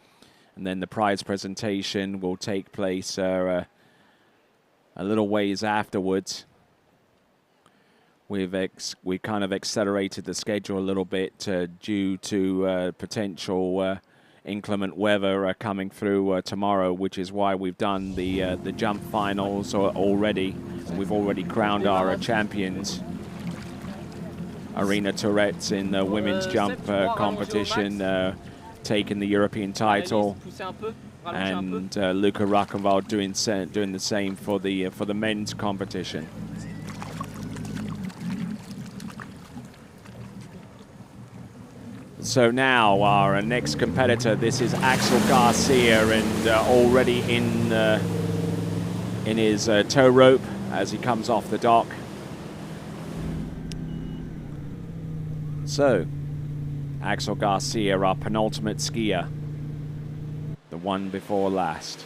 and then the prize presentation will take place a little ways afterwards. We kind of accelerated the schedule a little bit due to potential inclement weather coming through tomorrow, which is why we've done the jump finals already. We've already crowned our champions. Arena Tourette's in the women's jump competition, taking the European title, and Luca Rackenwald doing the same for the men's competition. So now our next competitor, this is Axel Garcia, and already in his tow rope as he comes off the dock. So, Axel Garcia, our penultimate skier, the one before last.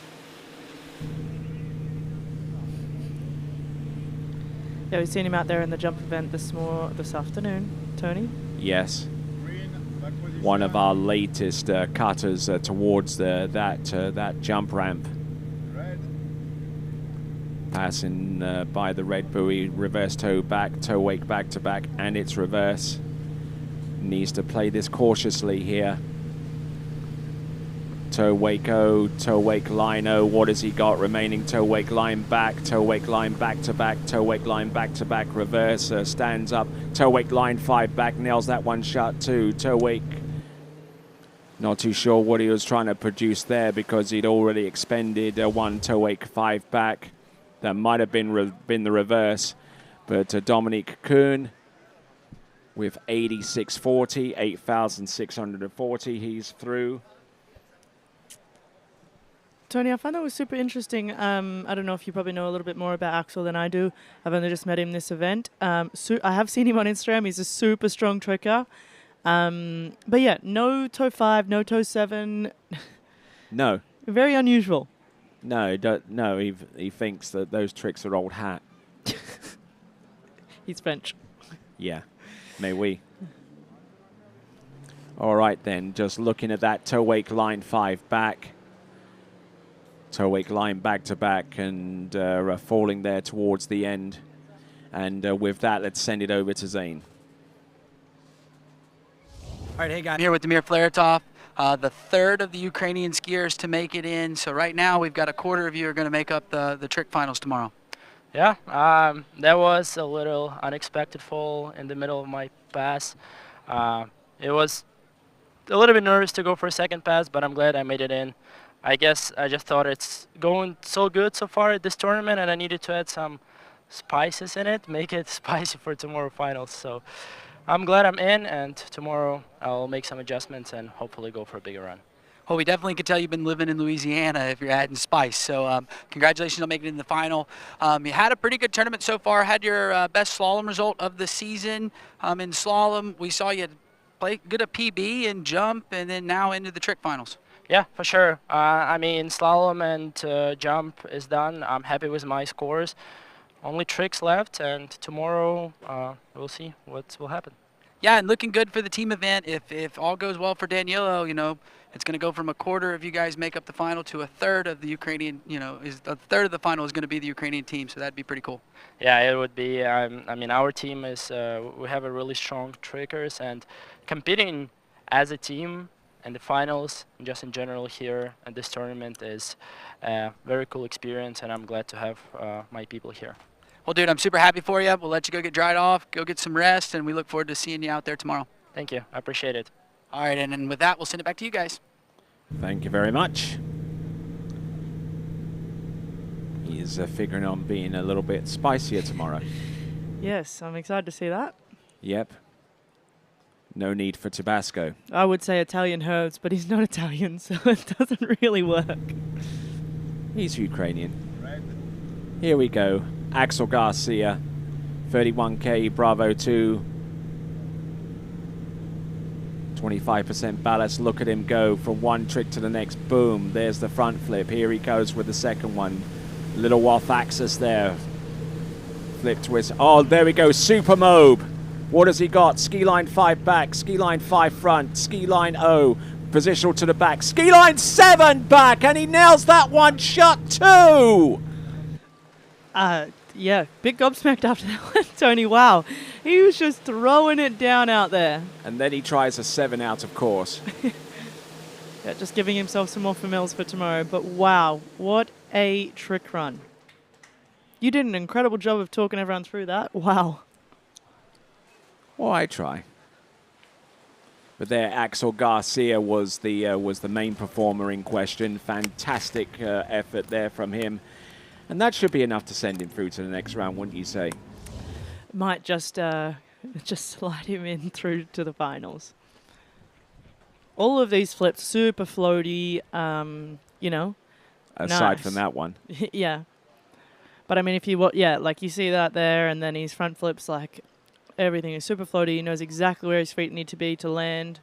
Yeah, we've seen him out there in the jump event this afternoon, Tony. Yes. One of our latest cutters towards that jump ramp. Passing by the red buoy, reverse toe back, toe wake back to back, and it's reverse. Needs to play this cautiously here. Toe wake O, toe wake line O. What has he got remaining? Toe wake line back, toe wake line back to back, toe wake line back to back, reverse, stands up, toe wake line 5 back, nails that one shot too. Toe wake, not too sure what he was trying to produce there because he'd already expended one toe wake 5 back. That might have been the reverse, but Dominique Kuhn with 86.40, 8,640, he's through. Tony, I find that was super interesting. I don't know if you probably know a little bit more about Axel than I do. I've only just met him this event. I have seen him on Instagram. He's a super strong tricker. But yeah, no toe 5, no toe 7. No. Very unusual. No, he thinks that those tricks are old hat. He's French. Yeah, may we. All right then, just looking at that toe wake line 5 back. Toe wake line back to back and falling there towards the end. And with that, let's send it over to Zane. All right, hey guys, I'm here with Damir Fleretov, the third of the Ukrainian skiers to make it in. So right now we've got a quarter of you are going to make up the trick finals tomorrow. Yeah, that was a little unexpected fall in the middle of my pass. It was a little bit nervous to go for a second pass, but I'm glad I made it in. I guess I just thought it's going so good so far at this tournament, and I needed to add some spices in it, make it spicy for tomorrow finals. So I'm glad I'm in, and tomorrow I'll make some adjustments and hopefully go for a bigger run. Well, we definitely could tell you've been living in Louisiana if you're adding spice. So congratulations on making it in the final. You had a pretty good tournament so far, had your best slalom result of the season. In slalom, we saw you get a PB and jump, and then now into the trick finals. Yeah, for sure. I mean, slalom and jump is done. I'm happy with my scores. Only tricks left, and tomorrow we'll see what will happen. Yeah, and looking good for the team event. If all goes well for Danilo, you know, it's going to go from a quarter of you guys make up the final to a third of the Ukrainian, you know, is a third of the final is going to be the Ukrainian team. So that'd be pretty cool. Yeah, it would be. I mean, our team is. We have a really strong trickers, and competing as a team in the finals, and just in general here at this tournament, is a very cool experience, and I'm glad to have my people here. Well, dude, I'm super happy for you. We'll let you go get dried off, go get some rest, and we look forward to seeing you out there tomorrow. Thank you. I appreciate it. All right, and with that, we'll send it back to you guys. Thank you very much. He's figuring on being a little bit spicier tomorrow. Yes, I'm excited to see that. Yep. No need for Tabasco. I would say Italian herbs, but he's not Italian, so it doesn't really work. He's Ukrainian. Here we go. Axel Garcia, 31K, Bravo 2. 25% ballast. Look at him go from one trick to the next. Boom. There's the front flip. Here he goes with the second one. Little off axis there. Flip twist. Oh, there we go. Super Mobe. What has he got? Ski line 5 back. Ski line 5 front. Ski line O. Positional to the back. Ski line 7 back. And he nails that one shot too. Yeah, big gobsmacked after that one, Tony. Wow. He was just throwing it down out there. And then he tries a 7 out, of course. Yeah, just giving himself some more familiars for tomorrow. But wow, what a trick run. You did an incredible job of talking everyone through that. Wow. Well, I try. But there, Axel Garcia was the main performer in question. Fantastic effort there from him. And that should be enough to send him through to the next round, wouldn't you say? Might just slide him in through to the finals. All of these flips, super floaty, you know. Aside nice. from that one. Yeah. But I mean, if you, like you see that there, and then his front flips, like everything is super floaty. He knows exactly where his feet need to be to land.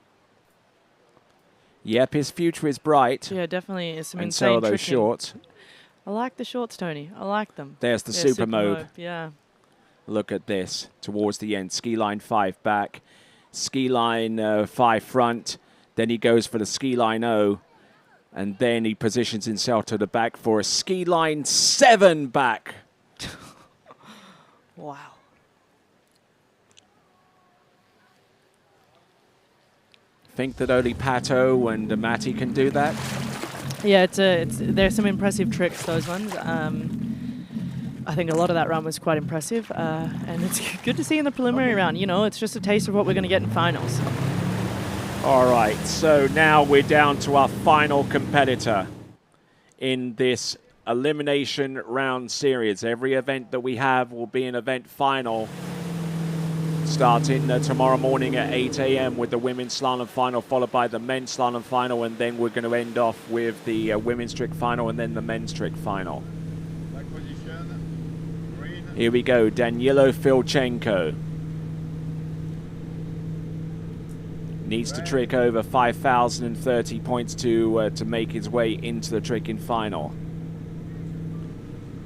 Yep, his future is bright. Yeah, definitely is some and insane so are those tricking. shorts. I like the shorts, Tony. I like them. There's the Super Mobe. Yeah. Look at this. Towards the end. Ski line 5 back. Ski line 5 front. Then he goes for the ski line O. And then he positions himself to the back for a ski line 7 back. Wow. Think that only Pato and Matty can do that? Yeah, there's some impressive tricks, those ones. I think a lot of that run was quite impressive, and it's good to see in the preliminary round. You know, it's just a taste of what we're going to get in finals. All right, so now we're down to our final competitor in this elimination round series. Every event that we have will be an event final starting tomorrow morning at 8 a.m. with the women's slalom final, followed by the men's slalom final, and then we're going to end off with the women's trick final and then the men's trick final. Here we go, Danilo Filchenko. Needs to trick over 5,030 points to make his way into the tricking final.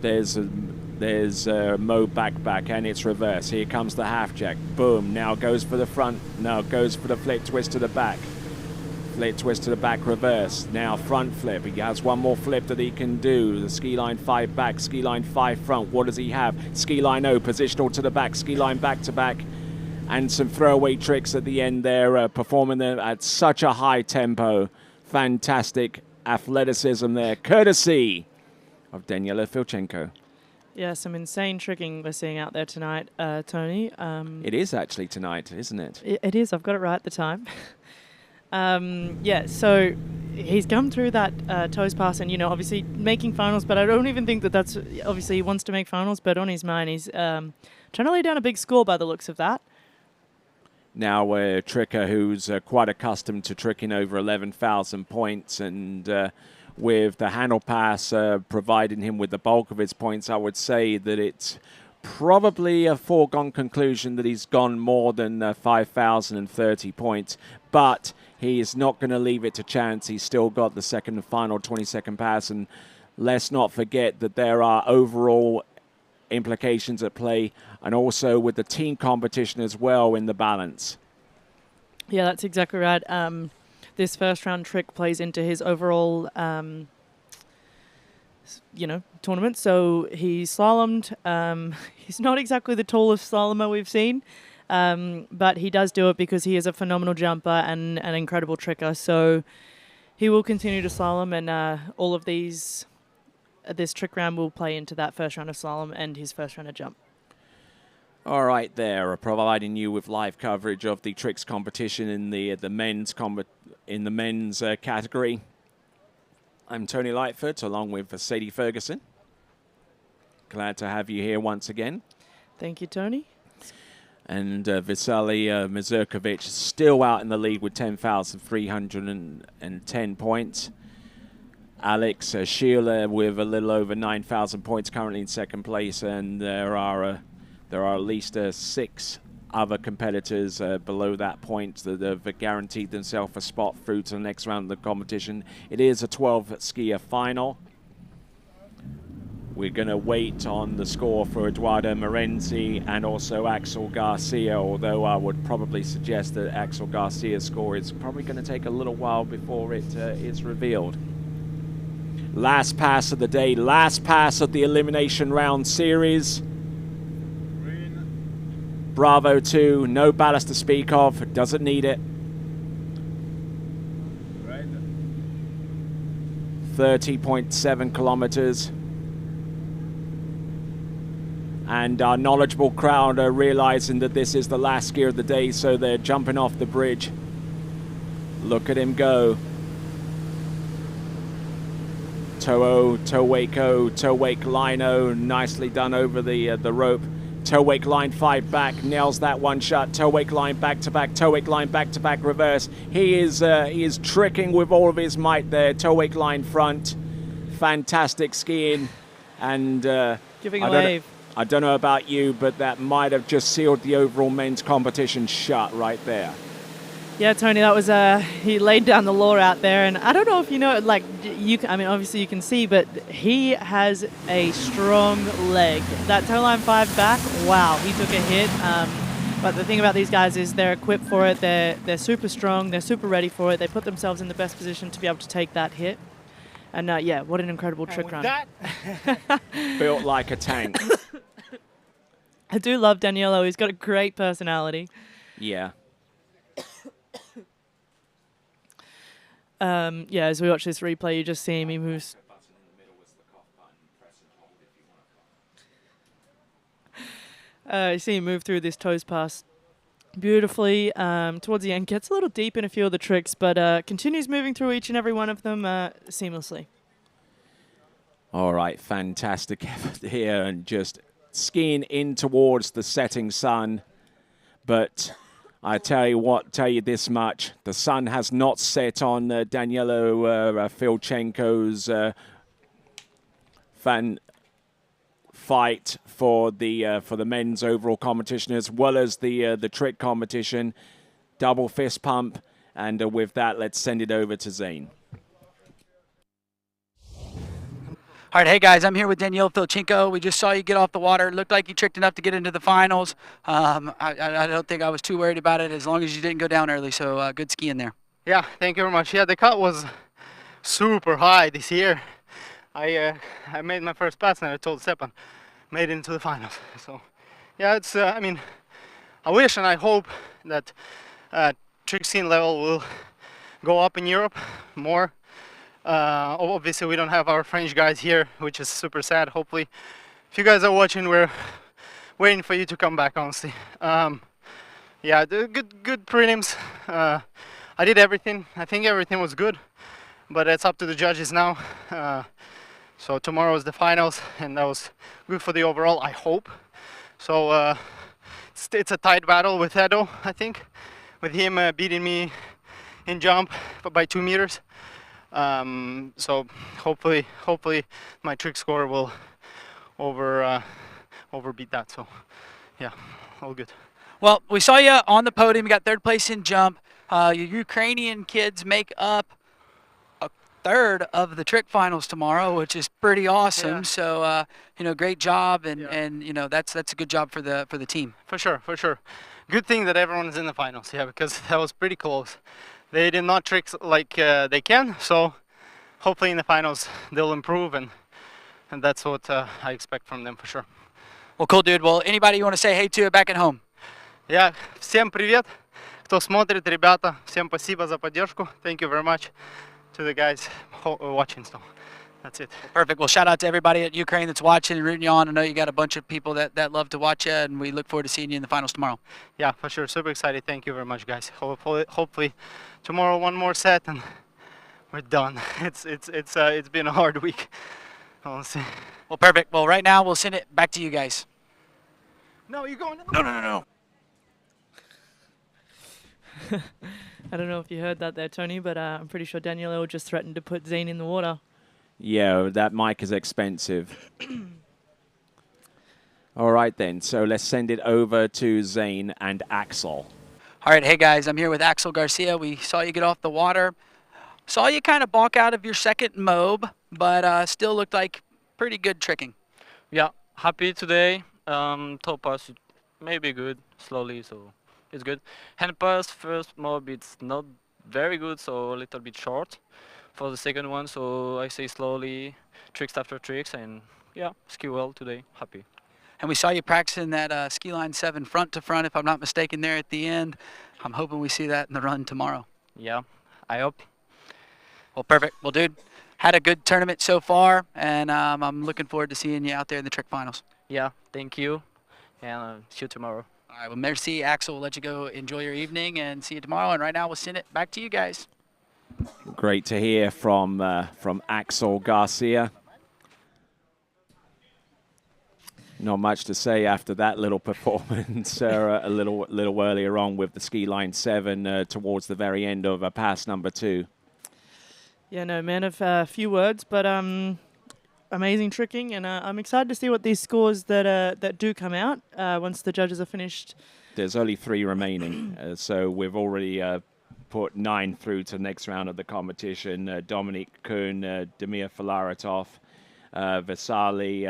There's Mo back, and it's reverse. Here comes the half jack. Boom. Now goes for the front. Now goes for the flip twist to the back. Flip twist to the back, reverse. Now front flip. He has one more flip that he can do. The ski line 5 back, ski line 5 front. What does he have? Ski line O, positional to the back, ski line back to back. And some throwaway tricks at the end there, performing them at such a high tempo. Fantastic athleticism there, courtesy of Danilo Filchenko. Yeah, some insane tricking we're seeing out there tonight, Tony. It is actually tonight, isn't it? It is. I've got it right at the time. Yeah, so he's come through that toes pass and, you know, obviously making finals, but I don't even think that that's, obviously he wants to make finals, but on his mind he's trying to lay down a big score by the looks of that. Now a tricker who's quite accustomed to tricking over 11,000 points, and with the handle pass providing him with the bulk of his points, I would say that it's probably a foregone conclusion that he's gone more than 5,030 points, but he is not going to leave it to chance. He's still got the second and final 20-second pass, and let's not forget that there are overall implications at play, and also with the team competition as well in the balance. Yeah, that's exactly right. This first round trick plays into his overall, tournament. So he slalomed. He's not exactly the tallest slalomer we've seen, but he does do it because he is a phenomenal jumper and an incredible tricker. So he will continue to slalom, and all of these, this trick round will play into that first round of slalom and his first round of jump. All right, there, providing you with live coverage of the tricks competition in the men's category. I'm Tony Lightfoot, along with Sadie Ferguson. Glad to have you here once again. Thank you, Tony. And Vitaly Mazurkovic still out in the lead with 10,310 points. Alex Sheila with a little over 9,000 points, currently in second place, and there are at least 6 other competitors below that point that have guaranteed themselves a spot through to the next round of the competition. It is a 12-skier final. We're going to wait on the score for Eduardo Morenzi and also Axel Garcia, although I would probably suggest that Axel Garcia's score is probably going to take a little while before it is revealed. Last pass of the day, last pass of the elimination round series. Bravo 2, no ballast to speak of, doesn't need it. 30.7 kilometers. And our knowledgeable crowd are realizing that this is the last skier of the day, so they're jumping off the bridge. Look at him go. Toe wake line O, nicely done over the rope. Toe wake line 5 back, nails that one shot. Toe wake line back to back, toe wake line back to back reverse. He is tricking with all of his might there. Toe wake line front, fantastic skiing, and giving a wave. I don't know about you, but that might have just sealed the overall men's competition shut right there. Yeah, Tony, that was he laid down the law out there, and I don't know if you know, like obviously you can see, but he has a strong leg. That toe line 5 back, wow, he took a hit. But the thing about these guys is they're equipped for it. They're super strong. They're super ready for it. They put themselves in the best position to be able to take that hit. And yeah, what an incredible trick run. Built like a tank. I do love Daniello. He's got a great personality. Yeah. Yeah, as we watch this replay, you just see him. He moves. You see him move through this toes pass beautifully. Towards the end, gets a little deep in a few of the tricks, but continues moving through each and every one of them seamlessly. All right, fantastic effort here, and just skiing in towards the setting sun. But I tell you this much, the sun has not set on Daniello Filchenko's fight for the men's overall competition, as well as the trick competition. Double fist pump, and with that, let's send it over to Zane. All right, hey guys, I'm here with Daniel Filchenko. We just saw you get off the water. It looked like you tricked enough to get into the finals. I don't think I was too worried about it as long as you didn't go down early, so good skiing there. Yeah, thank you very much. Yeah, the cut was super high this year. I made my first pass and I told Stepan, made it into the finals. So, yeah, it's, I wish and I hope that trick scene level will go up in Europe more. Obviously we don't have our French guys here, which is super sad. Hopefully, if you guys are watching, we're waiting for you to come back, honestly. Yeah, the good prelims. I did everything. I think everything was good, but it's up to the judges now. So tomorrow is the finals, and that was good for the overall, I hope. So it's a tight battle with Edo, I think, with him beating me in jump by 2 meters. So hopefully my trick score will overbeat that. So, yeah, all good. Well, we saw you on the podium. You got third place in jump. Your Ukrainian kids make up a third of the trick finals tomorrow, which is pretty awesome. Yeah. So, great job, and Yeah. and that's a good job for the team. For sure. Good thing that everyone is in the finals, yeah, because that was pretty close. They did not trick like they can, so hopefully in the finals they'll improve, and that's what I expect from them for sure. Well, cool, dude. Well, anybody you want to say hey to back at home? Yeah, всем привет, кто смотрит, ребята, всем спасибо за поддержку. Thank you very much to the guys watching. So that's it. Perfect. Well, shout out to everybody at Ukraine that's watching and rooting you on. I know you got a bunch of people that love to watch you, and we look forward to seeing you in the finals tomorrow. Yeah, for sure. Super excited. Thank you very much, guys. Hopefully tomorrow one more set and we're done. It's been a hard week. Honestly. Well, perfect. Well, right now we'll send it back to you guys. No, you're going. No. I don't know if you heard that there, Tony, but I'm pretty sure Daniela just threatened to put Zane in the water. Yeah, that mic is expensive. All right, then. So let's send it over to Zane and Axel. All right, hey guys, I'm here with Axel Garcia. We saw you get off the water. Saw you kind of balk out of your second mob, but still looked like pretty good tricking. Yeah, happy today. Top pass maybe good, slowly, so it's good. Hand pass first mob, it's not very good, so a little bit short. For the second one, so I say slowly, tricks after tricks, and yeah, ski well today, happy. And we saw you practicing that ski line 7 front to front, if I'm not mistaken, there at the end. I'm hoping we see that in the run tomorrow. Yeah, I hope. Well, perfect. Well, dude, had a good tournament so far, and I'm looking forward to seeing you out there in the trick finals. Yeah, thank you, and see you tomorrow. All right, well, merci, Axel. We'll let you go enjoy your evening and see you tomorrow. And right now, we'll send it back to you guys. Great to hear from Axel Garcia. Not much to say after that little performance a little earlier on with the ski line 7 towards the very end of pass number 2. Yeah, no, man of few words, but amazing tricking, and I'm excited to see what these scores that do come out once the judges are finished. There's only 3 remaining, so we've already put 9 through to the next round of the competition. Dominik Kuhn, Damir Filaretov, Vasily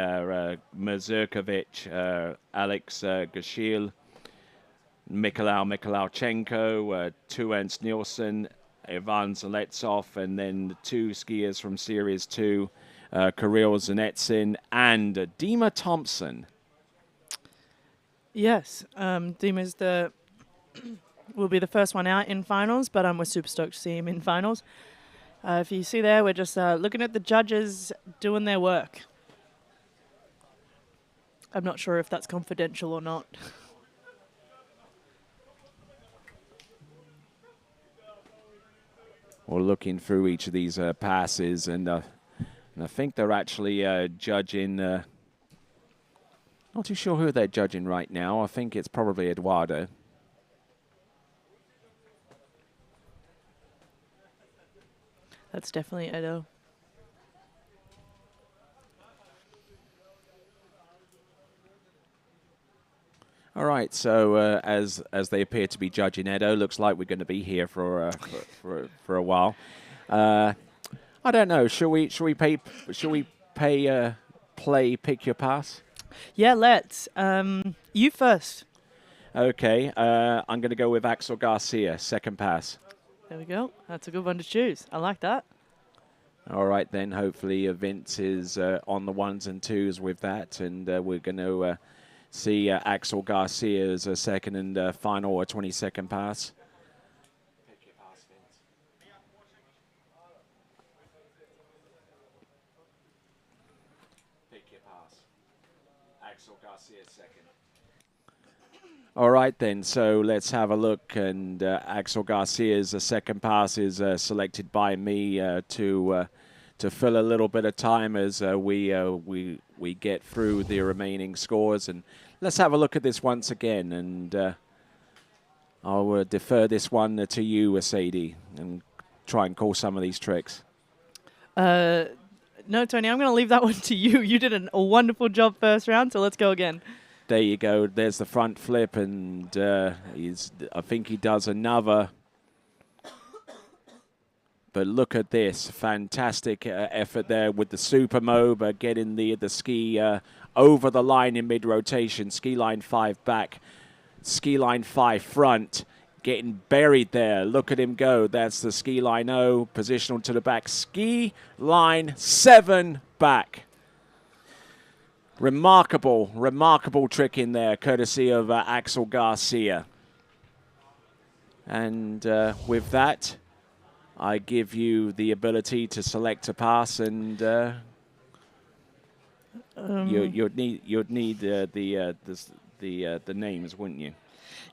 Mazurkovic, Alex Gashil, Mikhailichenko, Tuens Nielsen, Ivan Zaletsov, and then the 2 skiers from Series 2, Kirill Zanetsin and Dima Thompson. Yes, Dima's will be the first one out in finals, but we're super stoked to see him in finals. If you see there, we're just looking at the judges doing their work. I'm not sure if that's confidential or not. We're looking through each of these passes, and I think they're actually judging. Not too sure who they're judging right now. I think it's probably Eduardo. That's definitely Edo. All right, so as they appear to be judging Edo, looks like we're going to be here for a while. I don't know. Shall we play Pick Your Pass? Yeah, let's. You first. Okay, I'm going to go with Axel Garcia, second pass. There we go. That's a good one to choose. I like that. All right, then. Hopefully Vince is on the 1s and 2s with that, and we're going to see Axel Garcia's second and final 22nd pass. Pick your pass, Vince. Pick your pass. Axel Garcia second. All right, then. So let's have a look. And Axel Garcia's second pass is selected by me to fill a little bit of time as we get through the remaining scores. And let's have a look at this once again. And I'll defer this one to you, Sadie, and try and call some of these tricks. No, Tony, I'm going to leave that one to you. You did a wonderful job first round, so let's go again. There you go. There's the front flip, and I think he does another. But look at this fantastic effort there with the Supermob getting the ski over the line in mid-rotation. Ski line 5 back, ski line 5 front, getting buried there. Look at him go. That's the ski line 0, positional to the back. Ski line 7 back. Remarkable trick in there, courtesy of Axel Garcia. And with that, I give you the ability to select a pass, and you'd need the names, wouldn't you?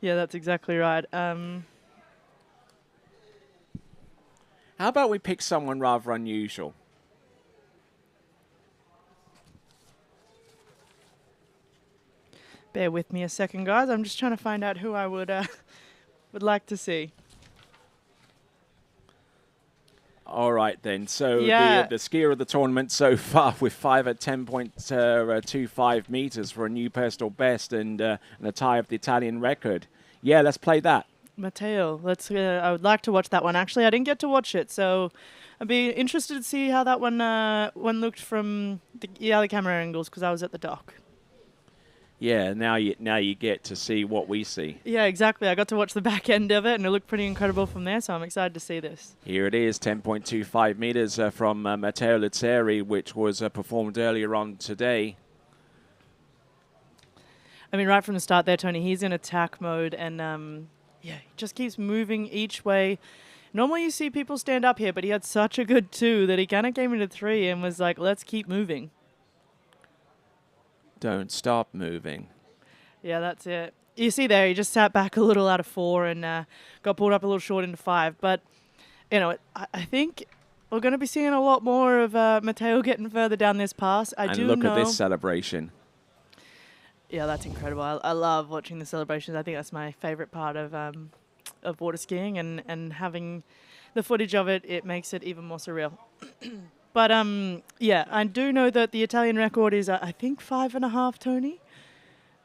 Yeah, that's exactly right. How about we pick someone rather unusual? Bear with me a second, guys. I'm just trying to find out who I would like to see. All right, then. So Yeah. the skier of the tournament so far with 5 at 10.25 meters for a new personal best and a tie of the Italian record. Yeah, let's play that. Matteo, I would like to watch that one. Actually, I didn't get to watch it, so I'd be interested to see how that one looked from the other camera angles, because I was at the dock. Yeah, now you get to see what we see. Yeah, exactly. I got to watch the back end of it, and it looked pretty incredible from there, so I'm excited to see this. Here it is, 10.25 meters from Matteo Serie, which was performed earlier on today. I mean, right from the start there, Tony, he's in attack mode, and he just keeps moving each way. Normally you see people stand up here, but he had such a good 2 that he kind of came into 3 and was like, let's keep moving. Don't stop moving. Yeah, that's it. You see there, he just sat back a little out of 4 and got pulled up a little short into 5. But, you know, I think we're going to be seeing a lot more of Matteo getting further down this pass. And look at this celebration. Yeah, that's incredible. I love watching the celebrations. I think that's my favorite part of water skiing, and having the footage of it, it makes it even more surreal. But, yeah, I do know that the Italian record is, I think, 5.5, Tony.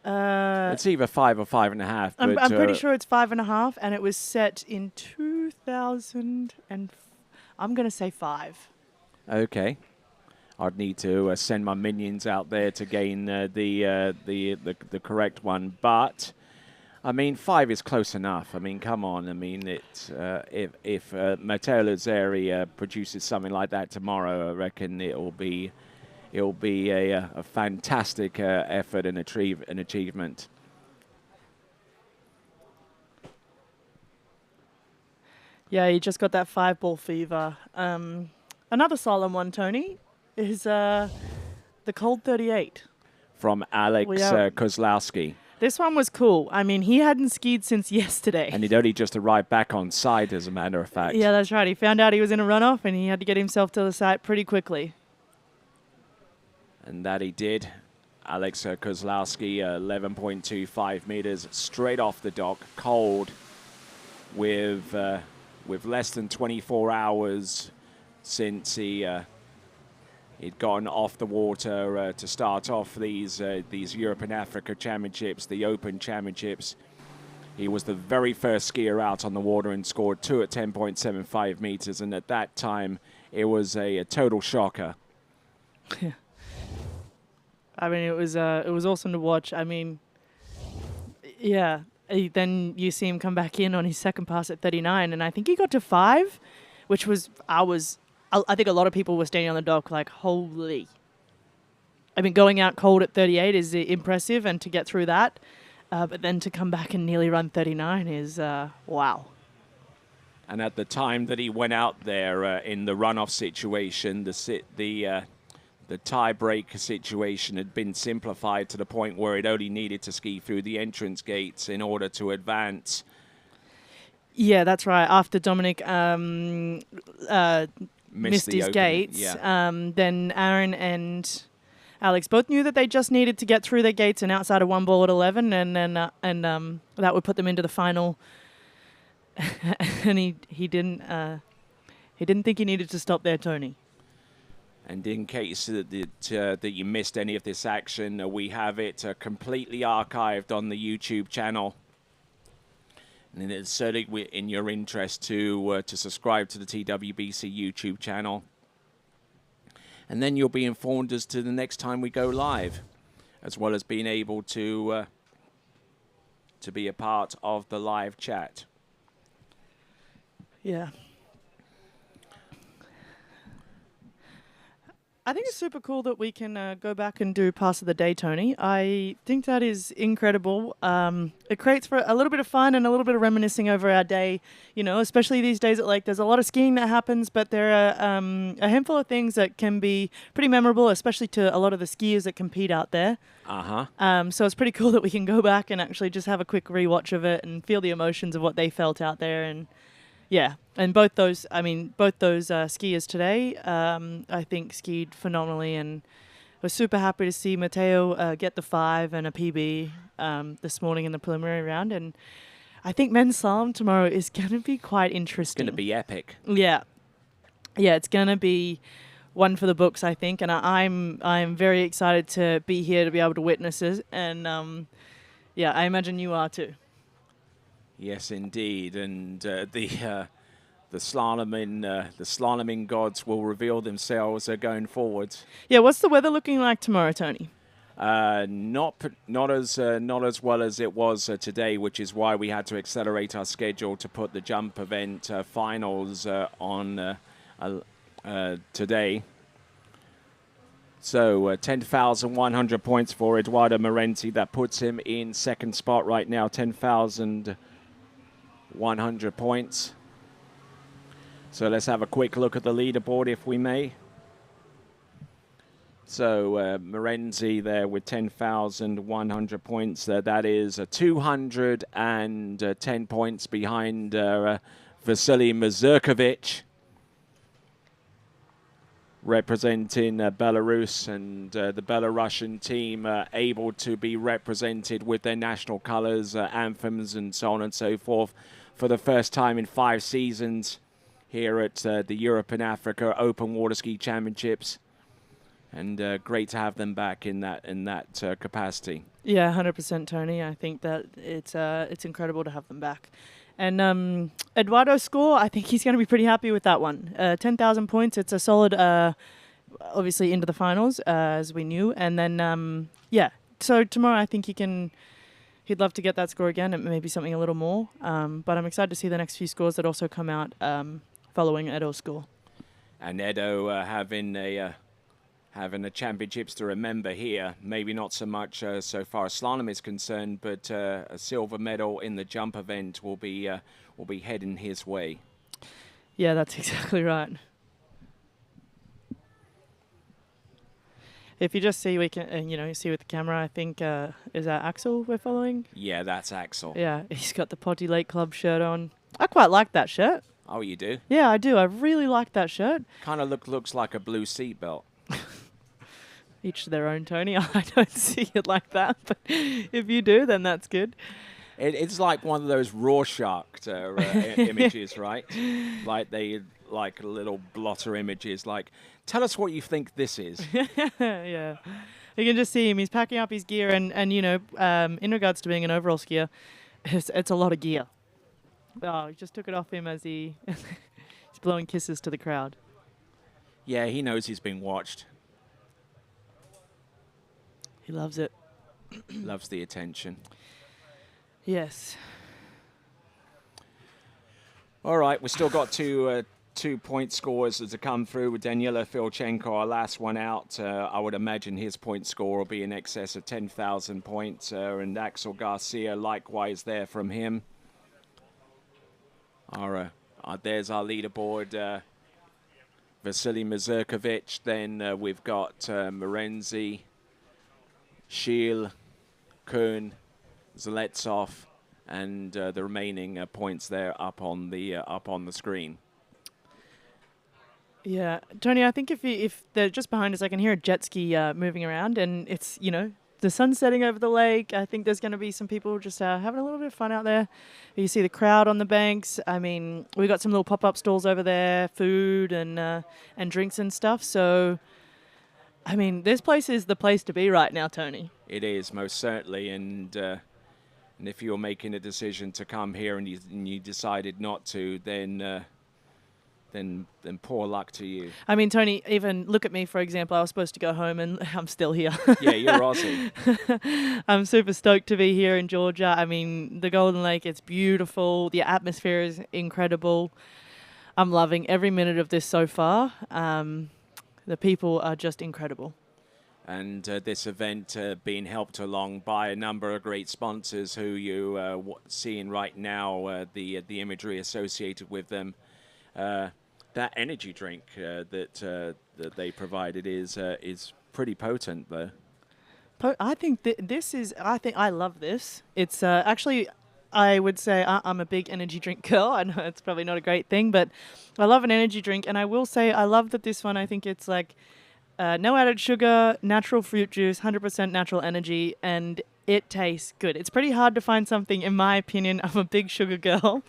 It's either 5 or 5.5. I'm pretty sure it's 5.5, and it was set in 2000, and I'm going to say 5. Okay. I'd need to send my minions out there to gain the correct one, but I mean 5 is close enough. I mean, come on. I mean, it's if Matteo Lazzari produces something like that tomorrow, I reckon it'll be a fantastic effort and an achievement. Yeah, you just got that 5-ball fever. Another solemn one, Tony, is the Cold 38. From Alex Kozlowski. This one was cool. I mean, he hadn't skied since yesterday. And he'd only just arrived back on site, as a matter of fact. Yeah, that's right. He found out he was in a runoff, and he had to get himself to the site pretty quickly. And that he did. Alex Kozlowski, 11.25 meters, straight off the dock, cold, with less than 24 hours since he'd gotten off the water to start off these Europe and Africa Championships, the Open Championships. He was the very first skier out on the water and scored 2 at 10.75 meters, and at that time, it was a total shocker. Yeah. I mean, it was awesome to watch. I mean, yeah. Then you see him come back in on his second pass at 39, and I think he got to 5, which was I think a lot of people were standing on the dock like, holy. I mean, going out cold at 38 is impressive, and to get through that, but then to come back and nearly run 39 is wow. And at the time that he went out there in the runoff situation, the tie-break situation had been simplified to the point where it only needed to ski through the entrance gates in order to advance. Yeah, that's right. After Dominic missed his gates, then Aaron and Alex both knew that they just needed to get through their gates and outside of 1 ball at 11, and then that would put them into the final. And he didn't think he needed to stop there, Tony. And in case that you missed any of this action, we have it completely archived on the YouTube channel. And it's certainly in your interest to subscribe to the TWBC YouTube channel. And then you'll be informed as to the next time we go live, as well as being able to be a part of the live chat. Yeah. I think it's super cool that we can go back and do Pass of the Day, Tony. I think that is incredible. It creates for a little bit of fun and a little bit of reminiscing over our day, you know, especially these days at Lake. There's a lot of skiing that happens, but there are a handful of things that can be pretty memorable, especially to a lot of the skiers that compete out there. So it's pretty cool that we can go back and actually just have a quick rewatch of it and feel the emotions of what they felt out there. And yeah, and both those skiers today, I think skied phenomenally, and was super happy to see Matteo get the 5 and a PB this morning in the preliminary round. And I think men's slalom tomorrow is going to be quite interesting. It's going to be epic. Yeah, it's going to be one for the books, I think, and I'm very excited to be here to be able to witness it. And I imagine you are too. Yes, indeed, and the slaloming gods will reveal themselves going forward. Yeah, what's the weather looking like tomorrow, Tony? Not as well as it was today, which is why we had to accelerate our schedule to put the jump event finals on today. So 10,100 points for Eduardo Morenzi. That puts him in second spot right now. 10,100 points. So let's have a quick look at the leaderboard, if we may. So Morenzi there with 10,100 points. That is 210 points behind Vasily Mazurkovic, representing Belarus, and the Belarusian team able to be represented with their national colors, anthems, and so on and so forth for the first time in 5 seasons here at the Europe and Africa Open Water Ski Championships. And great to have them back in that capacity. Yeah, 100%, Tony. I think that it's incredible to have them back. And Eduardo's score, I think he's going to be pretty happy with that one. 10,000 points. It's a solid, obviously, into the finals, as we knew. And then, so tomorrow I think he'd love to get that score again, and maybe something a little more. But I'm excited to see the next few scores that also come out following Edo's score. And Edo having a championships to remember here. Maybe not so much so far as slalom is concerned, but a silver medal in the jump event will be heading his way. Yeah, that's exactly right. If you just see, we can, you see with the camera, I think, is that Axel we're following? Yeah, that's Axel. Yeah, he's got the Potty Lake Club shirt on. I quite like that shirt. Oh, you do? Yeah, I do. I really like that shirt. Kind of looks like a blue seatbelt. Each to their own, Tony. I don't see it like that, but if you do, then that's good. It's like one of those Rorschach images, right? Like little blotter images. Like, tell us what you think this is. Yeah, you can just see him. He's packing up his gear, and in regards to being an overall skier, it's a lot of gear. Oh, he just took it off him as he's blowing kisses to the crowd. Yeah, he knows he's being watched. He loves it. Loves the attention. Yes. All right, we've still got two point scores to come through with Daniela Filchenko, our last one out. I would imagine his point score will be in excess of 10,000 points, and Axel Garcia likewise there from him. There's our leaderboard. Vasily Mazurkovic, then we've got Morenzi, Schiel, Kuhn, Zaletsov, and the remaining points there up on the screen. Yeah, Tony, I think if they're just behind us, I can hear a jet ski moving around, and it's the sun's setting over the lake. I think there's going to be some people just having a little bit of fun out there. You see the crowd on the banks. I mean, we got some little pop-up stalls over there, food and drinks and stuff. So I mean, this place is the place to be right now, Tony. It is, most certainly, and if you're making a decision to come here and you decided not to, then poor luck to you. I mean, Tony, even look at me, for example. I was supposed to go home and I'm still here. Yeah, you're Aussie. I'm super stoked to be here in Georgia. I mean, the Golden Lake, it's beautiful. The atmosphere is incredible. I'm loving every minute of this so far. The people are just incredible. And this event being helped along by a number of great sponsors who you seeing right now, the imagery associated with them. That energy drink that they provided is pretty potent, though. I think this is. I love this. It's actually, I would say I'm a big energy drink girl. I know it's probably not a great thing, but I love an energy drink, and I will say I love that this one. I think it's like no added sugar, natural fruit juice, 100% natural energy, and it tastes good. It's pretty hard to find something, in my opinion. I'm a big sugar girl.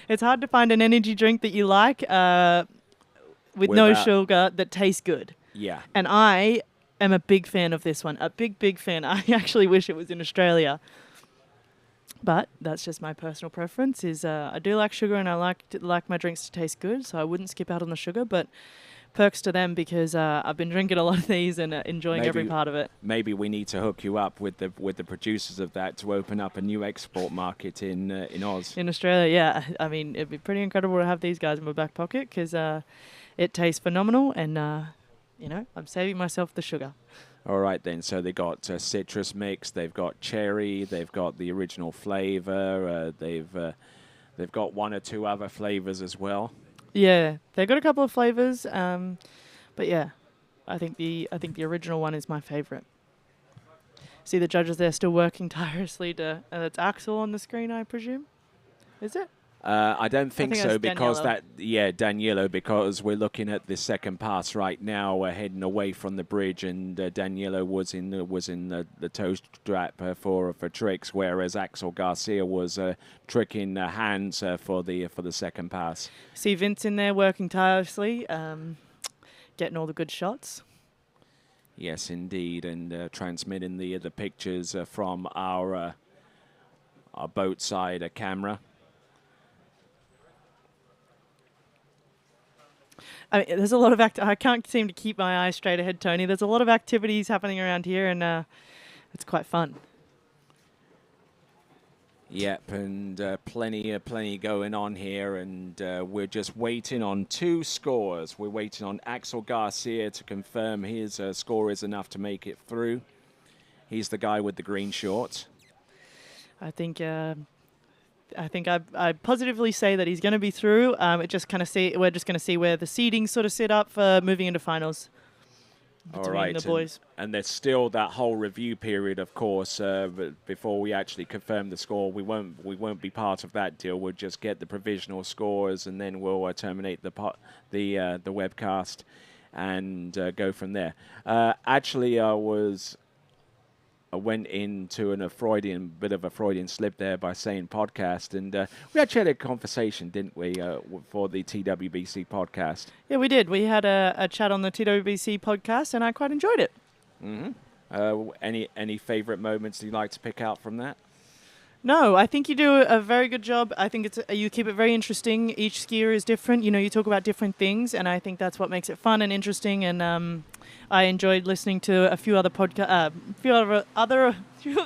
It's hard to find an energy drink that you like with no sugar that tastes good. Yeah. And I am a big fan of this one. A big fan. I actually wish it was in Australia. But that's just my personal preference. I do like sugar, and I like my drinks to taste good, so I wouldn't skip out on the sugar. But perks to them because I've been drinking a lot of these and enjoying every part of it. Maybe we need to hook you up with the producers of that to open up a new export market in Oz. In Australia, yeah. I mean, it'd be pretty incredible to have these guys in my back pocket because it tastes phenomenal, and I'm saving myself the sugar. All right then. So they got citrus mix, they've got cherry, they've got the original flavor, they've got one or two other flavors as well. Yeah, they've got a couple of flavors, but yeah, I think the original one is my favorite. See the judges there still working tirelessly to. It's Axel on the screen, I presume. Is it? I don't think so, because Daniello. Daniello, because we're looking at the second pass right now. We're heading away from the bridge, and Daniello was in the toe strap for tricks, whereas Axel Garcia was tricking hands for the second pass. See Vince in there working tirelessly, getting all the good shots. Yes, indeed, and transmitting the pictures from our boat side camera. I mean, there's a lot of I can't seem to keep my eyes straight ahead, Tony. There's a lot of activities happening around here, and it's quite fun. Yep, and plenty going on here, and we're just waiting on two scores. We're waiting on Axel Garcia to confirm his score is enough to make it through. He's the guy with the green shorts. I think I positively say that he's going to be through. We're just going to see where the seedings sort of set up for moving into finals. All right, the boys. And there's still that whole review period, of course, but before we actually confirm the score. We won't be part of that deal. We'll just get the provisional scores, and then we'll terminate the webcast and go from there. Actually, I went into a bit of a Freudian slip there by saying podcast, and we actually had a conversation, didn't we, for the TWBC podcast? Yeah, we did. We had a chat on the TWBC podcast, and I quite enjoyed it. Mm-hmm. Any favorite moments you'd like to pick out from that? No, I think you do a very good job. I think you keep it very interesting. Each skier is different. You talk about different things, and I think that's what makes it fun and interesting. And I enjoyed listening to a few other a few of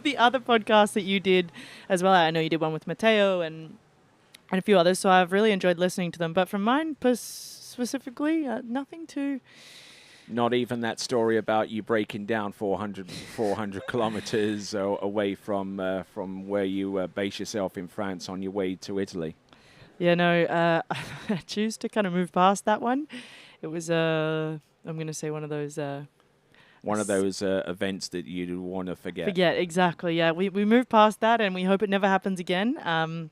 the other podcasts that you did as well. I know you did one with Matteo and a few others, so I've really enjoyed listening to them. But from mine specifically, nothing too. Not even that story about you breaking down 400 kilometers away from where you base yourself in France on your way to Italy. Yeah, no, I choose to kind of move past that one. It was, I'm going to say one of those events that you want to forget. Forget, exactly, yeah. We moved past that, and we hope it never happens again.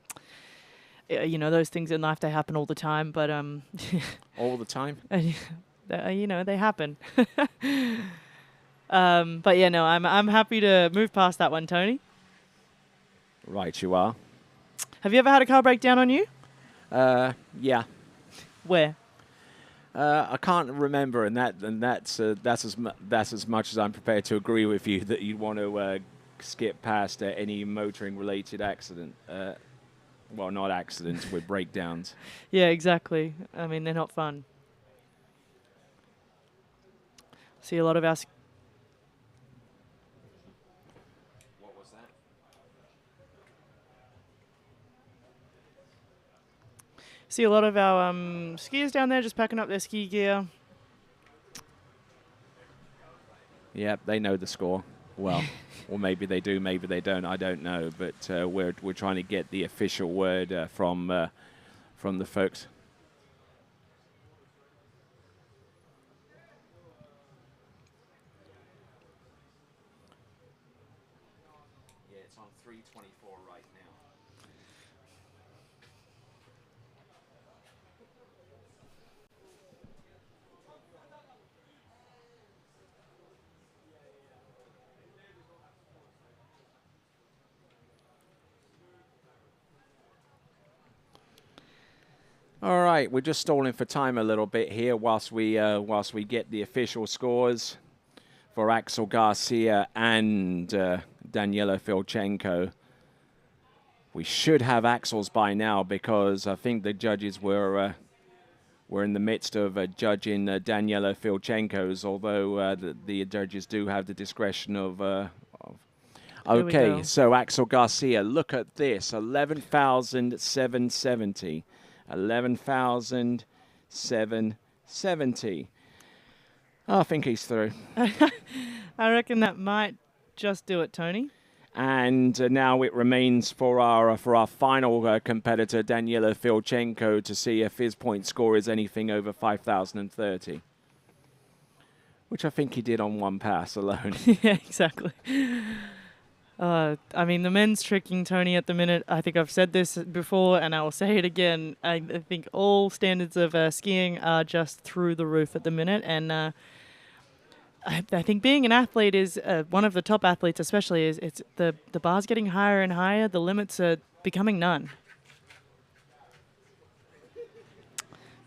Those things in life, they happen all the time, but... all the time? They happen. But yeah, no, I'm happy to move past that one, Tony. Right, you are. Have you ever had a car break down on you? Yeah. Where? I can't remember, and that's as much as I'm prepared to agree with you that you want to skip past any motoring-related accident. Well, not accidents, with breakdowns. Yeah, exactly. I mean, they're not fun. See a lot of our What was that? see a lot of our skiers down there just packing up their ski gear. Yep, they know the score. Well, or maybe they do, maybe they don't. I don't know. But we're trying to get the official word from the folks. Yeah, it's on 3:24 right now. All right, we're just stalling for time a little bit here whilst we get the official scores for Axel Garcia and Daniela Filchenko. We should have Axel's by now because I think the judges were in the midst of judging Daniela Filchenko's, although the judges do have the discretion of. Okay, so Axel Garcia, look at this, 11,770. 11,770. I think he's through. I reckon that might just do it, Tony. And now it remains for our final competitor, Daniela Filchenko, to see if his point score is anything over 5,030. Which I think he did on one pass alone. Yeah, exactly. I mean, the men's tricking, Tony, at the minute, I think I've said this before and I will say it again. I think all standards of skiing are just through the roof at the minute. And I think being an athlete is, one of the top athletes especially, is it's the bar's getting higher and higher. The limits are becoming none.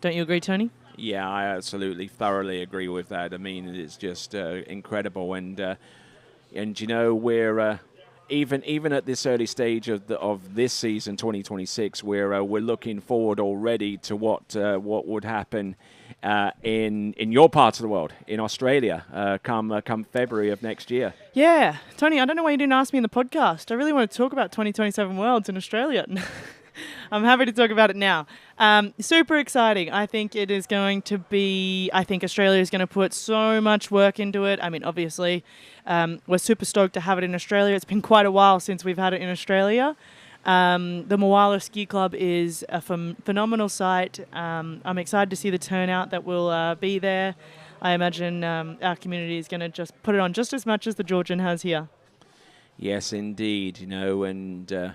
Don't you agree, Tony? Yeah, I absolutely, thoroughly agree with that. I mean, it's just incredible. And you know, we're... Even at this early stage of this season, 2026, we're looking forward already to what would happen in your part of the world, in Australia, come February of next year. Yeah, Tony, I don't know why you didn't ask me in the podcast. I really want to talk about 2027 Worlds in Australia. I'm happy to talk about it now. Super exciting. I think it is going to be, I think Australia is going to put so much work into it. I mean, obviously, we're super stoked to have it in Australia. It's been quite a while since we've had it in Australia. The Moala Ski Club is a phenomenal site. I'm excited to see the turnout that will be there. I imagine our community is going to just put it on just as much as the Georgian has here. Yes, indeed. You know, and...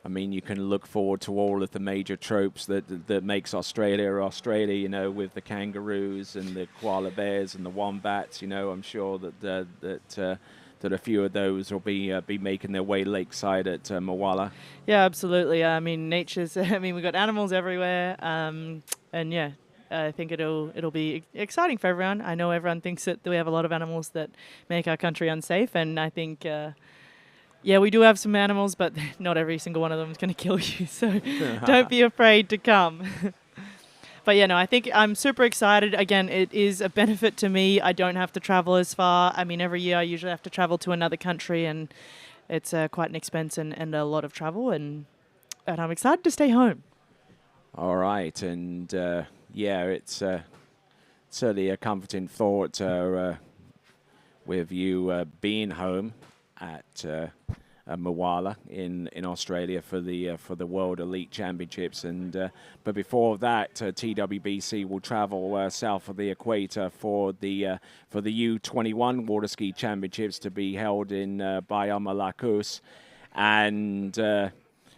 I mean, you can look forward to all of the major tropes that makes Australia, you know, with the kangaroos and the koala bears and the wombats. You know, I'm sure that a few of those will be making their way lakeside at Moala. Yeah, absolutely. I mean, nature's. I mean, we've got animals everywhere, and yeah, I think it'll be exciting for everyone. I know everyone thinks that we have a lot of animals that make our country unsafe, and I think. Yeah, we do have some animals, but not every single one of them is going to kill you, so don't be afraid to come. But yeah, no, I think I'm super excited. Again, it is a benefit to me. I don't have to travel as far. I mean, every year I usually have to travel to another country, and it's quite an expense and a lot of travel, and I'm excited to stay home. All right, and yeah, it's certainly a comforting thought with you being home at Moala in Australia for the World Elite Championships, and but before that, TWBC will travel south of the equator for the U21 Water Ski Championships to be held in Baia-Malakus, and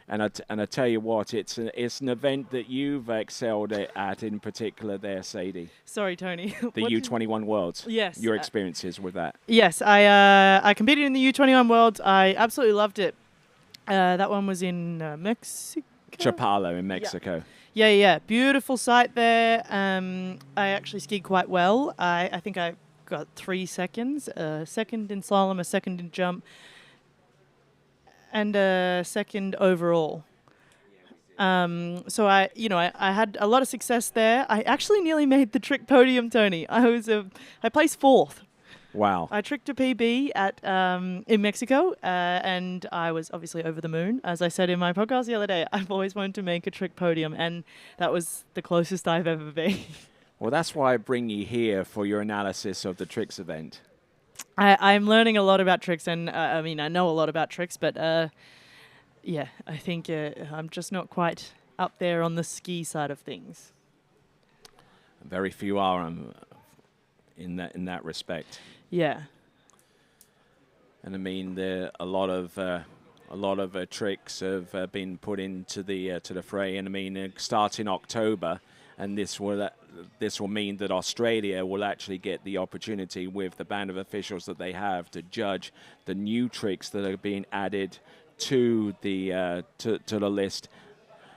I tell you what, it's an event that you've excelled at in particular there, Sadie. Sorry, Tony. The U21 Worlds. Yes. Your experiences with that. Yes, I competed in the U21 Worlds. I absolutely loved it. That one was in Mexico. Chapala in Mexico. Yeah. Beautiful sight there. I actually skied quite well. I think I got 3 seconds. A second in slalom, a second in jump, and a second overall. So I had a lot of success there. I actually nearly made the trick podium, Tony. I placed 4th. Wow. I tricked a PB at in Mexico, and I was obviously over the moon. As I said in my podcast the other day, I've always wanted to make a trick podium, and that was the closest I've ever been. Well, that's why I bring you here for your analysis of the tricks event. I'm learning a lot about tricks, and I know a lot about tricks, but yeah, I think I'm just not quite up there on the ski side of things. Very few are in that respect. Yeah. And I mean, there a lot of tricks have been put into the to the fray. And I mean, starting October, and this will mean that Australia will actually get the opportunity, with the band of officials that they have, to judge the new tricks that are being added to the to the list.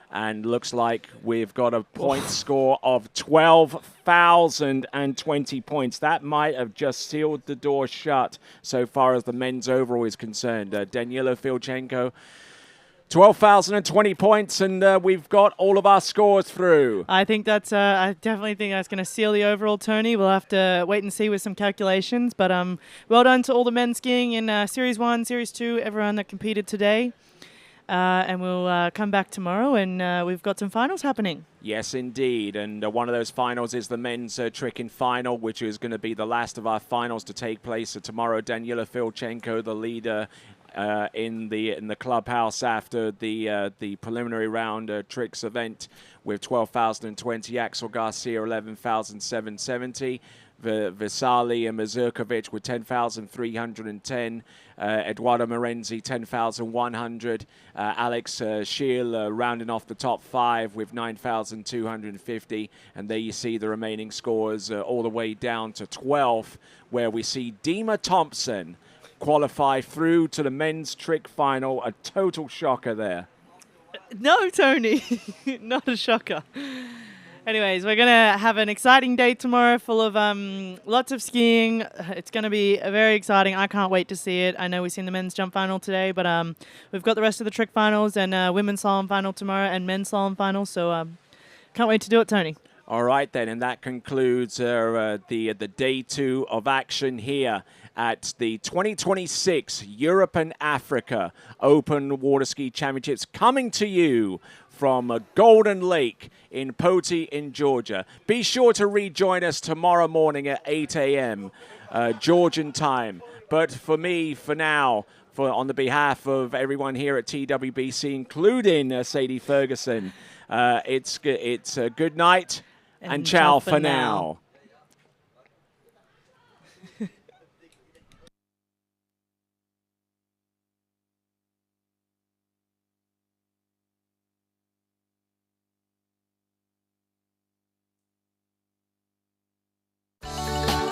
And looks like we've got a point score of 12,020 points. That might have just sealed the door shut so far as the men's overall is concerned. Danilo Filchenko, 12,020 points, and we've got all of our scores through. I think that's. I definitely think that's going to seal the overall, Tony. We'll have to wait and see with some calculations. But well done to all the men skiing in Series 1, Series 2, everyone that competed today. And we'll come back tomorrow, and we've got some finals happening. Yes, indeed. And one of those finals is the men's tricking final, which is going to be the last of our finals to take place tomorrow. Danilo Filchenko, the leader in the clubhouse after the preliminary round tricks event, with 12,020. Axel Garcia, 11,770. Vesali and Mazurkovic with 10,310. Eduardo Morenzi, 10,100. Alex Schiel rounding off the top 5 with 9,250. And there you see the remaining scores all the way down to 12th, where we see Dima Thompson qualify through to the men's trick final. A total shocker there. No, Tony, not a shocker. Anyways, we're going to have an exciting day tomorrow full of lots of skiing. It's going to be very exciting. I can't wait to see it. I know we've seen the men's jump final today, but we've got the rest of the trick finals and women's slalom final tomorrow and men's slalom final. So can't wait to do it, Tony. All right, then. And that concludes the day 2 of action here at the 2026 Europe and Africa Open Water Ski Championships, coming to you from Golden Lake in Poti in Georgia. Be sure to rejoin us tomorrow morning at 8 a.m. Georgian time. But for me, for now, on the behalf of everyone here at TWBC, including Sadie Ferguson, it's good night and ciao for now.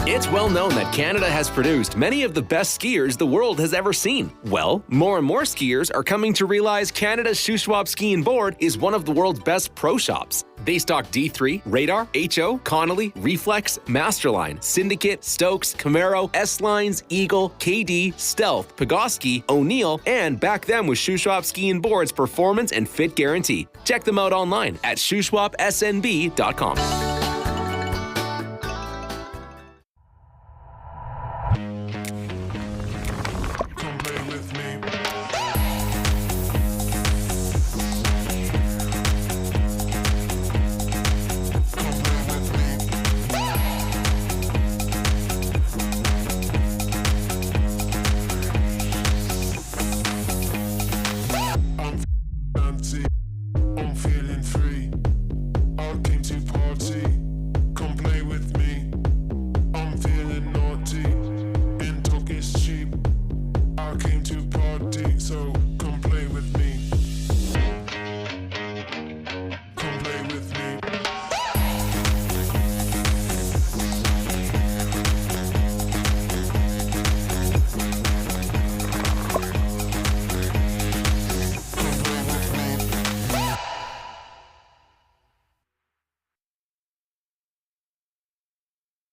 It's well known that Canada has produced many of the best skiers the world has ever seen. Well, more and more skiers are coming to realize Canada's Shuswap Ski and Board is one of the world's best pro shops. They stock D3, Radar, HO, Connolly, Reflex, Masterline, Syndicate, Stokes, Camaro, S-Lines, Eagle, KD, Stealth, Pegosky, O'Neill, and back them with Shuswap Ski and Board's performance and fit guarantee. Check them out online at shushwapsnb.com.